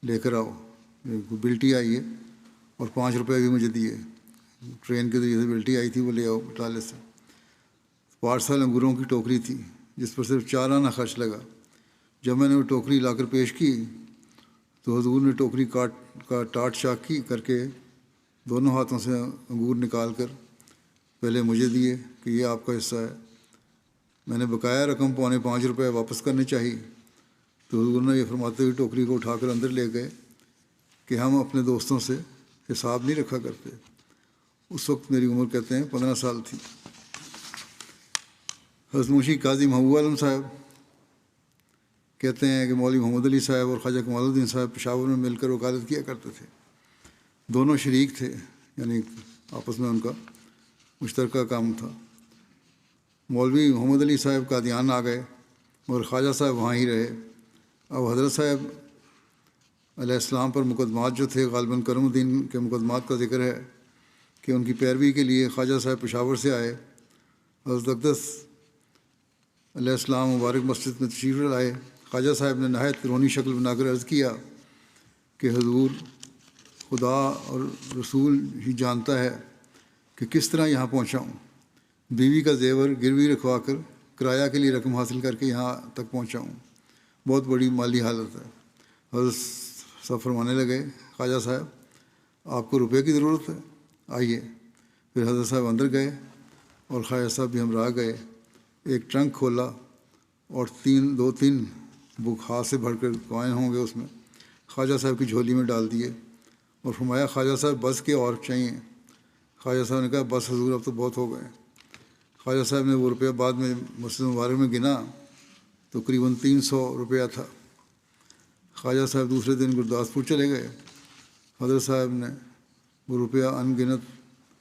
لے کر آؤ۔ بلٹی آئی ہے اور 5 روپے بھی مجھے دیے، ٹرین کے ذریعے سے بلٹی آئی تھی، وہ لے آؤ بٹالے سے۔ پارسل انگوروں کی ٹوکری تھی جس پر صرف 4 آنا خرچ لگا۔ جب میں نے وہ ٹوکری لا کر پیش کی تو حضور نے ٹوکری کا ٹاٹ چاکی کر کے دونوں ہاتھوں سے انگور نکال کر پہلے مجھے دیے کہ یہ آپ کا حصہ ہے۔ میں نے بقایا رقم 5.25 روپے واپس کرنے چاہی تو حضور نے یہ فرماتے ہوئے ٹوکری کو اٹھا کر اندر لے گئے کہ ہم اپنے دوستوں سے حساب نہیں رکھا کرتے۔ اس وقت میری عمر کہتے ہیں 15 سال تھی۔ حضرت منشی قاضی محبوب عالم صاحب کہتے ہیں کہ مولوی محمد علی صاحب اور خواجہ کمال الدین صاحب پشاور میں مل کر وکالت کیا کرتے تھے۔ دونوں شریک تھے، یعنی آپس میں ان کا مشترکہ کام تھا۔ مولوی محمد علی صاحب قادیان آ گئے اور خواجہ صاحب وہاں ہی رہے۔ اب حضرت صاحب علیہ السلام پر مقدمات جو تھے، غالباً کرم الدین کے مقدمات کا ذکر ہے کہ ان کی پیروی کے لیے خواجہ صاحب پشاور سے آئے۔ حضرت اقدس علیہ السلام مبارک مسجد میں تشریف لائے۔ خواجہ صاحب نے نہایت روحانی شکل بنا کر عرض کیا کہ حضور، خدا اور رسول ہی جانتا ہے کہ کس طرح یہاں پہنچا ہوں۔ بیوی کا زیور گروی رکھوا کر کرایہ کے لیے رقم حاصل کر کے یہاں تک پہنچا ہوں، بہت بڑی مالی حالت ہے۔ حضرت صاحب فرمانے لگے، خواجہ صاحب آپ کو روپے کی ضرورت ہے، آئیے۔ پھر حضرت صاحب اندر گئے اور خواجہ صاحب بھی ہمراہ گئے۔ ایک ٹرنک کھولا اور 2-3 بک ہاتھ سے بھر کر کوائن ہوں گے اس میں، خواجہ صاحب کی جھولی میں ڈال دیے اور فرمایا خواجہ صاحب بس کے اور چاہیے؟ خواجہ صاحب نے کہا بس حضور اب تو بہت ہو گئے۔ خواجہ صاحب نے وہ روپیہ بعد میں مسجد مبارک میں گنا تو تقریباً 300 روپیہ تھا۔ خواجہ صاحب دوسرے دن گرداسپور چلے گئے۔ حضرت صاحب نے وہ روپیہ ان گنت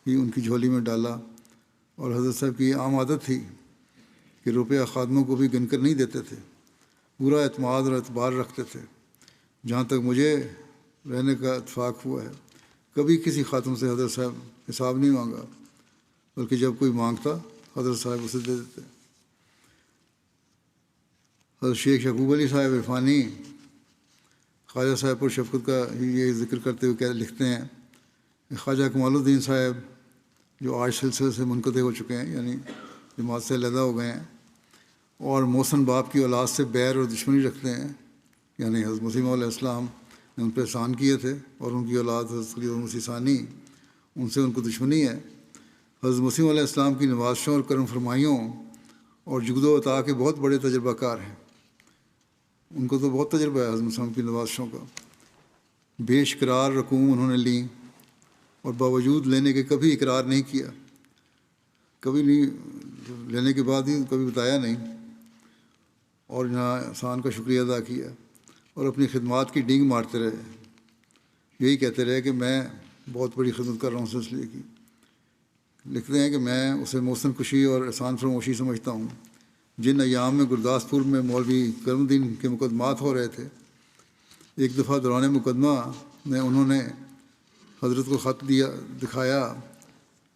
ہی ان کی جھولی میں ڈالا، اور حضرت صاحب کی یہ عام عادت تھی کہ روپیہ خادموں کو بھی گن کر نہیں دیتے تھے، پورا اعتماد اور اعتبار رکھتے تھے۔ جہاں تک مجھے رہنے کا اتفاق ہوا ہے، کبھی کسی خاتم سے حضرت صاحب حساب نہیں مانگا، بلکہ جب کوئی مانگتا حضرت صاحب اسے دے دیتے۔ حضرت شیخ یعقوب علی صاحب عرفانی خواجہ صاحب پر شفقت کا یہ ذکر کرتے ہوئے لکھتے ہیں کہ خواجہ کمال الدین صاحب جو آج سلسلے سے منقطع ہو چکے ہیں، یعنی جماعت سے علیحدہ ہو گئے ہیں، اور محسن باپ کی اولاد سے بیر اور دشمنی رکھتے ہیں، یعنی حضرت مسیح علیہ السلام نے ان پہ احسان کیے تھے اور ان کی اولاد حضرت خلیفہ مسیح ثانی، ان سے ان کو دشمنی ہے۔ حضرت مسیح علیہ السلام کی نوازشوں اور کرم فرمائیوں اور جود و عطا کے بہت بڑے تجربہ کار ہیں۔ ان کو تو بہت تجربہ ہے حضرت مسیح کی نوازشوں کا۔ بیش قرار رقوم انہوں نے لیں اور باوجود لینے کے کبھی اقرار نہیں کیا، کبھی نہیں، لینے کے بعد ہی کبھی بتایا نہیں، اور یہاں احسان کا شکریہ ادا کیا اور اپنی خدمات کی ڈینگ مارتے رہے۔ یہی کہتے رہے کہ میں بہت بڑی خدمت کر رہا ہوں سلسلے کی. لکھتے ہیں کہ میں اسے محسن کشی اور احسان فرموشی سمجھتا ہوں. جن ایام میں گرداسپور میں مولوی کرم الدین کے مقدمات ہو رہے تھے، ایک دفعہ دوران مقدمہ میں انہوں نے حضرت کو خط دکھایا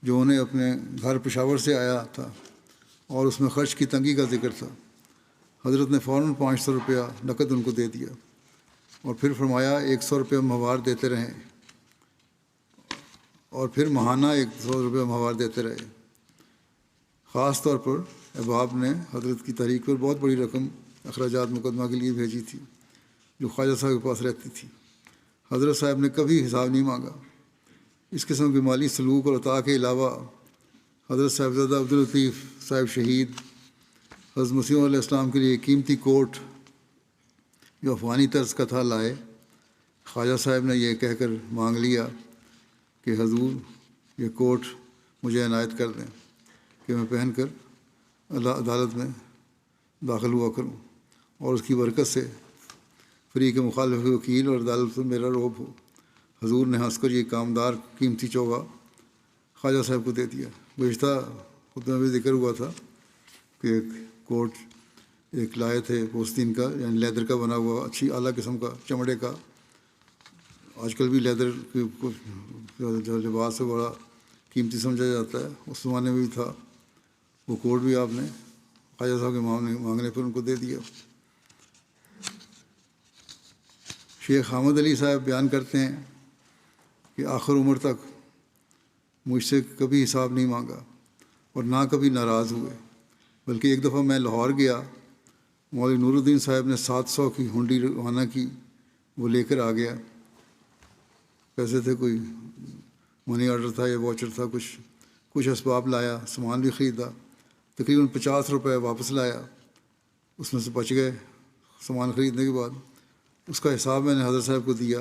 جو انہیں اپنے گھر پشاور سے آیا تھا، اور اس میں خرچ کی تنگی کا ذکر تھا. حضرت نے فوراً 500 روپیہ نقد ان کو دے دیا اور پھر فرمایا 100 روپیہ ماہوار دیتے رہیں، اور پھر ماہانہ 100 روپیہ ماہوار دیتے رہے. خاص طور پر احباب نے حضرت کی تحریک پر بہت بڑی رقم اخراجات مقدمہ کے لیے بھیجی تھی جو خواجہ صاحب کے پاس رہتی تھی. حضرت صاحب نے کبھی حساب نہیں مانگا. اس قسم کے مالی سلوک اور عطا کے علاوہ حضرت صاحبزادہ عبداللطیف صاحب شہید حضرت مسیح علیہ السلام کے لیے قیمتی کوٹ جو افغانی طرز کا تھا لائے. خواجہ صاحب نے یہ کہہ کر مانگ لیا کہ حضور یہ کوٹ مجھے عنایت کر دیں کہ میں پہن کر اللہ عدالت میں داخل ہوا کروں اور اس کی برکت سے فریق مخالف کے وکیل اور عدالت پر میرا رعب ہو. حضور نے ہنس کر یہ کامدار قیمتی چوغا خواجہ صاحب کو دے دیا. گزشتہ خطبے میں بھی ذکر ہوا تھا کہ ایک کوٹ ایک لائے تھے پوستین کا، یعنی لیدر کا بنا ہوا اچھی اعلیٰ قسم کا چمڑے کا. آج کل بھی لیدر جو لباس ہے بڑا قیمتی سمجھا جاتا ہے، اس زمانے میں بھی تھا. وہ کوٹ بھی آپ نے خواجہ صاحب کے مانگنے پر ان کو دے دیا. شیخ حامد علی صاحب بیان کرتے ہیں کہ آخر عمر تک مجھ سے کبھی حساب نہیں مانگا اور نہ کبھی ناراض ہوئے. بلکہ ایک دفعہ میں لاہور گیا، مولوی نور الدین صاحب نے 700 کی ہنڈی روانہ کی، وہ لے کر آ گیا. پیسے تھے، کوئی منی آرڈر تھا یا واچر تھا، کچھ اسباب لایا، سامان بھی خریدا. تقریباً 50 روپے واپس لایا، اس میں سے بچ گئے سامان خریدنے کے بعد. اس کا حساب میں نے حضرت صاحب کو دیا.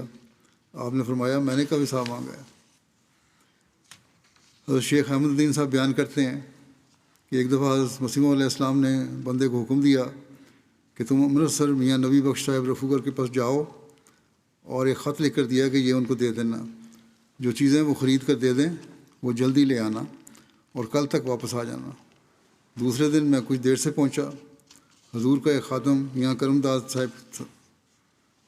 آپ نے فرمایا میں نے کب حساب مانگا ہے. حضرت شیخ احمد الدین صاحب بیان کرتے ہیں کہ ایک دفعہ حضرت مسیح علیہ السلام نے بندے کو حکم دیا کہ تم امرتسر میاں نبی بخش صاحب رفوگر کے پاس جاؤ اور ایک خط لکھ کر دیا کہ یہ ان کو دے دینا، جو چیزیں وہ خرید کر دے دیں وہ جلدی لے آنا اور کل تک واپس آ جانا. دوسرے دن میں کچھ دیر سے پہنچا. حضور کا ایک خادم میاں کرم داس صاحب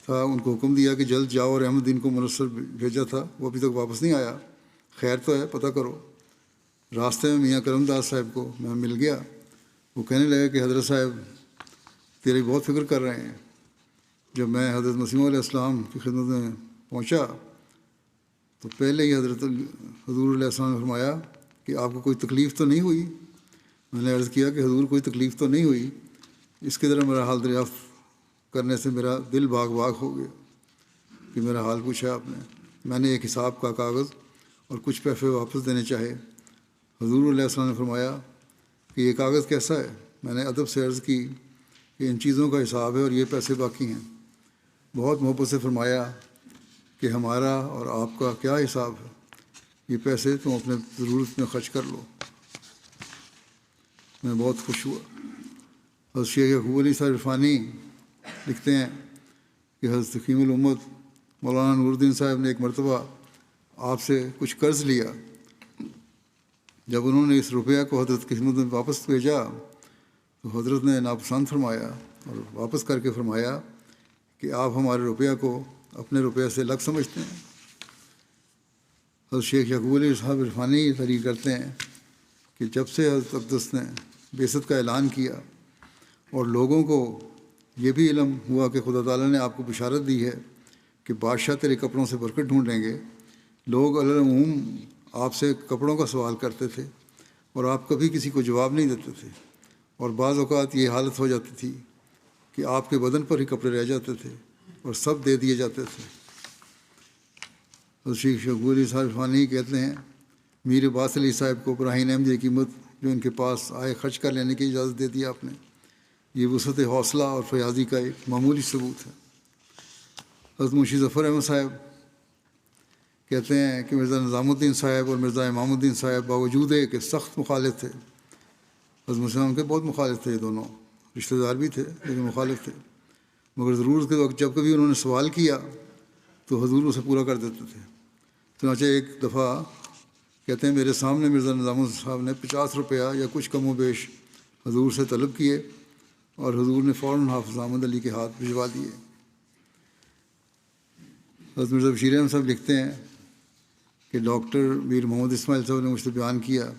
تھا، ان کو حکم دیا کہ جلد جاؤ، اور احمد الدین کو امرتسر بھیجا تھا، وہ ابھی تک واپس نہیں آیا، خیر تو ہے پتہ کرو. راستے میں میاں کرم داس صاحب کو میں مل گیا. وہ کہنے لگا کہ حضرت صاحب تیری بہت فکر کر رہے ہیں. جب میں حضرت مسیح علیہ السلام کی خدمت میں پہنچا تو پہلے ہی حضور علیہ السلام نے فرمایا کہ آپ کو کوئی تکلیف تو نہیں ہوئی. میں نے عرض کیا کہ حضور کوئی تکلیف تو نہیں ہوئی. اس کی طرح میرا حال دریافت کرنے سے میرا دل باغ باغ ہو گیا کہ میرا حال پوچھا آپ نے. میں نے ایک حساب کا کاغذ اور کچھ پیسے واپس دینے چاہے. حضور علیہ السلام نے فرمایا کہ یہ کاغذ کیسا ہے؟ میں نے ادب سے عرض کی کہ ان چیزوں کا حساب ہے اور یہ پیسے باقی ہیں. بہت محبت سے فرمایا کہ ہمارا اور آپ کا کیا حساب ہے، یہ پیسے تم اپنے ضرورت میں خرچ کر لو. میں بہت خوش ہوا. حضرت شیخ یعقوب علی صاحب عرفانی لکھتے ہیں کہ حضرت حکیم الامت مولانا نور الدین صاحب نے ایک مرتبہ آپ سے کچھ قرض لیا. جب انہوں نے اس روپیہ کو حضرت کی خدمت میں واپس بھیجا تو حضرت نے ناپسند فرمایا اور واپس کر کے فرمایا کہ آپ ہمارے روپیہ کو اپنے روپیہ سے الگ سمجھتے ہیں. حضرت شیخ یعقوب علی صاحب عرفانی تحریر کرتے ہیں کہ جب سے حضرت اقدس نے بعثت کا اعلان کیا اور لوگوں کو یہ بھی علم ہوا کہ خدا تعالیٰ نے آپ کو بشارت دی ہے کہ بادشاہ تیرے کپڑوں سے برکت ڈھونڈیں گے، لوگ عموم آپ سے کپڑوں کا سوال کرتے تھے اور آپ کبھی کسی کو جواب نہیں دیتے تھے، اور بعض اوقات یہ حالت ہو جاتی تھی کہ آپ کے بدن پر ہی کپڑے رہ جاتے تھے اور سب دے دیے جاتے تھے. حضرت شیخ یعقوب علی صاحب عرفانی کہتے ہیں میر عباس علی صاحب کو براہین احمدی کی قیمت جو ان کے پاس آئے خرچ کر لینے کی اجازت دے دی آپ نے. یہ وسعت حوصلہ اور فیاضی کا ایک معمولی ثبوت ہے. حضرت منشی ظفر احمد صاحب کہتے ہیں کہ مرزا نظام الدین صاحب اور مرزا امام الدین صاحب باوجود ہے کہ سخت مخالف تھے، حضرت مسلم کے بہت مخالف تھے، یہ دونوں رشتہ دار بھی تھے لیکن مخالف تھے، مگر ضرورت کے وقت جب کبھی انہوں نے سوال کیا تو حضور اسے پورا کر دیتے تھے. چنانچہ ایک دفعہ کہتے ہیں میرے سامنے مرزا نظام صاحب نے 50 روپیہ یا کچھ کم و بیش حضور سے طلب کیے اور حضور نے فوراً حافظ احمد علی کے ہاتھ بھجوا دیے۔ حضرت مرزا بشیر احمد صاحب لکھتے ہیں کہ ڈاکٹر میر محمد اسماعیل صاحب نے مجھ سے بیان کیا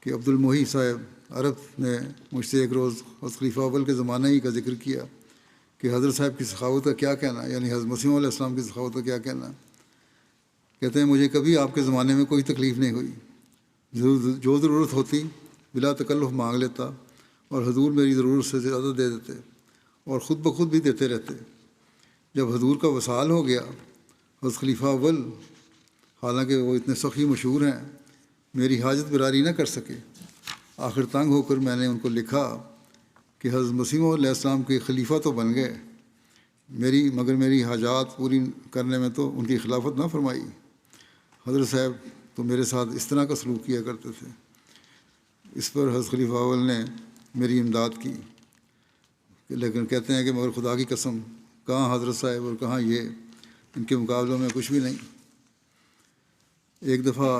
کہ عبد المحی صاحب عرب نے مجھ سے ایک روز حضرت خلیفہ اول کے زمانہ ہی کا ذکر کیا کہ حضرت صاحب کی سخاوت کا کیا کہنا، یعنی حضرت مسیح علیہ السلام کی سخاوت کا کیا کہنا۔ کہتے ہیں مجھے کبھی آپ کے زمانے میں کوئی تکلیف نہیں ہوئی، جو ضرورت ہوتی بلا تکلف مانگ لیتا اور حضور میری ضرورت سے زیادہ دے دیتے اور خود بخود بھی دیتے رہتے۔ جب حضور کا وصال ہو گیا، حضرت خلیفہ اول حالانکہ وہ اتنے سخی مشہور ہیں میری حاجت براری نہ کر سکے۔ آخر تنگ ہو کر میں نے ان کو لکھا کہ حضرت مسیح علیہ السلام کے خلیفہ تو بن گئے مگر میری حاجات پوری کرنے میں تو ان کی خلافت نہ فرمائی۔ حضرت صاحب تو میرے ساتھ اس طرح کا سلوک کیا کرتے تھے۔ اس پر حضرت خلیفہ اول نے میری امداد کی، لیکن کہتے ہیں کہ مگر خدا کی قسم کہاں حضرت صاحب اور کہاں یہ، ان کے مقابلوں میں کچھ بھی نہیں۔ ایک دفعہ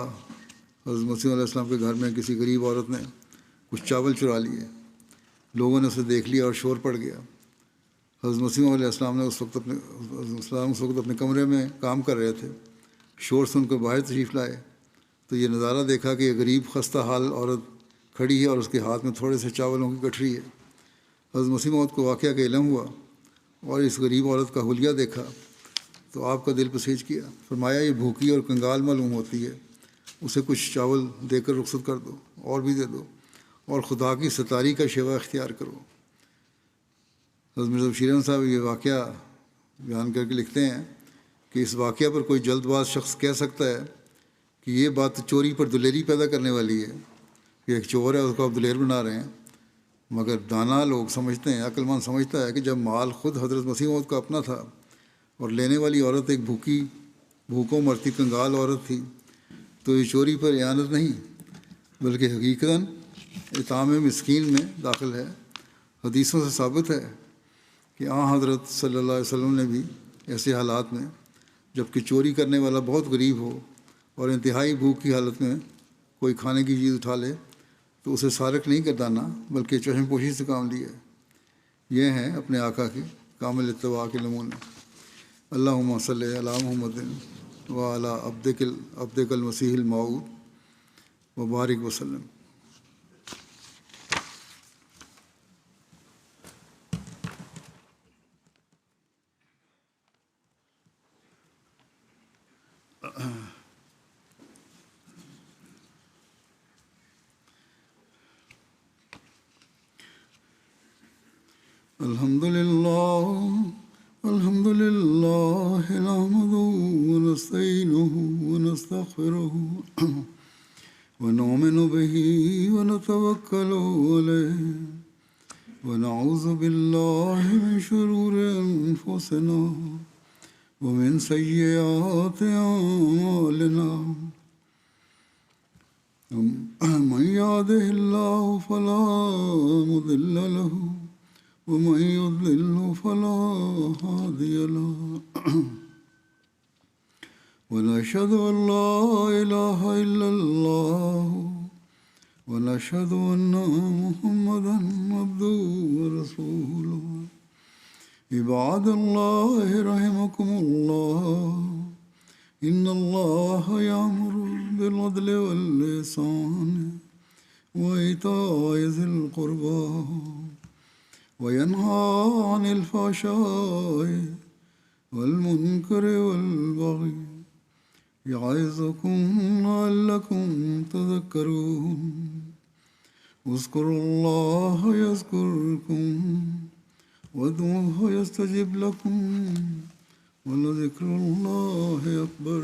حضرت مسیح علیہ السلام کے گھر میں کسی غریب عورت نے کچھ چاول چرا لیے، لوگوں نے اسے دیکھ لیا اور شور پڑ گیا۔ حضرت مسیح علیہ السلام نے اس وقت اپنے کمرے میں کام کر رہے تھے، شور سن کر باہر تشریف لائے تو یہ نظارہ دیکھا کہ یہ غریب خستہ حال عورت کھڑی ہے اور اس کے ہاتھ میں تھوڑے سے چاولوں کی گٹھری ہے۔ حضرت مسیح موعود کو واقعہ کا علم ہوا اور اس غریب عورت کا حلیہ دیکھا تو آپ کا دل پسیج کیا، فرمایا یہ بھوکی اور کنگال معلوم ہوتی ہے، اسے کچھ چاول دے کر رخصت کر دو اور بھی دے دو اور خدا کی ستاری کا شیوا اختیار کرو۔ حضرت مرزا بشیر احمد صاحب یہ واقعہ بیان کر کے لکھتے ہیں کہ اس واقعہ پر کوئی جلد باز شخص کہہ سکتا ہے کہ یہ بات چوری پر دلیری پیدا کرنے والی ہے کہ ایک چور ہے اس کو آپ دلیر بنا رہے ہیں، مگر دانا لوگ سمجھتے ہیں، عقل مند سمجھتا ہے کہ جب مال خود حضرت مسیح موعود کا اپنا تھا اور لینے والی عورت ایک بھوکوں مرتی کنگال عورت تھی تو یہ چوری پر اعانت نہیں بلکہ حقیقتاً اطعام مسکین میں داخل ہے۔ حدیثوں سے ثابت ہے کہ حضرت صلی اللہ علیہ وسلم نے بھی ایسے حالات میں جب کہ چوری کرنے والا بہت غریب ہو اور انتہائی بھوک کی حالت میں کوئی کھانے کی چیز اٹھا لے تو اسے سارق نہیں گردانا بلکہ چشم پوشی سے کام لیا۔ یہ ہیں اپنے آقا کی کامل اتباع کے نمونے۔ اللہم صلی علی محمد وعلی عبدک المسیح الموعود وبارک وسلم۔ الحمد للہ نحمده ونستعینه ونستغفره ونؤمن به ونتوکل علیہ ونعوذ باللہ من شرور انفسنا ومن سیئات اعمالنا من يهده الله فلا مضل له ومن يضلل فلا هادي له ونشهد أن لا إله إلا الله ونشهد أن محمدا عبده ورسوله عباد الله رحمكم الله إن الله يأمر بالعدل والإحسان وإيتاء ذي القربى وينهى عن الفحشاء والمنكر والبغي يعظكم لعلكم تذكرون اذكروا الله يذكركم وادعوه يستجب لكم ولذكر الله أكبر۔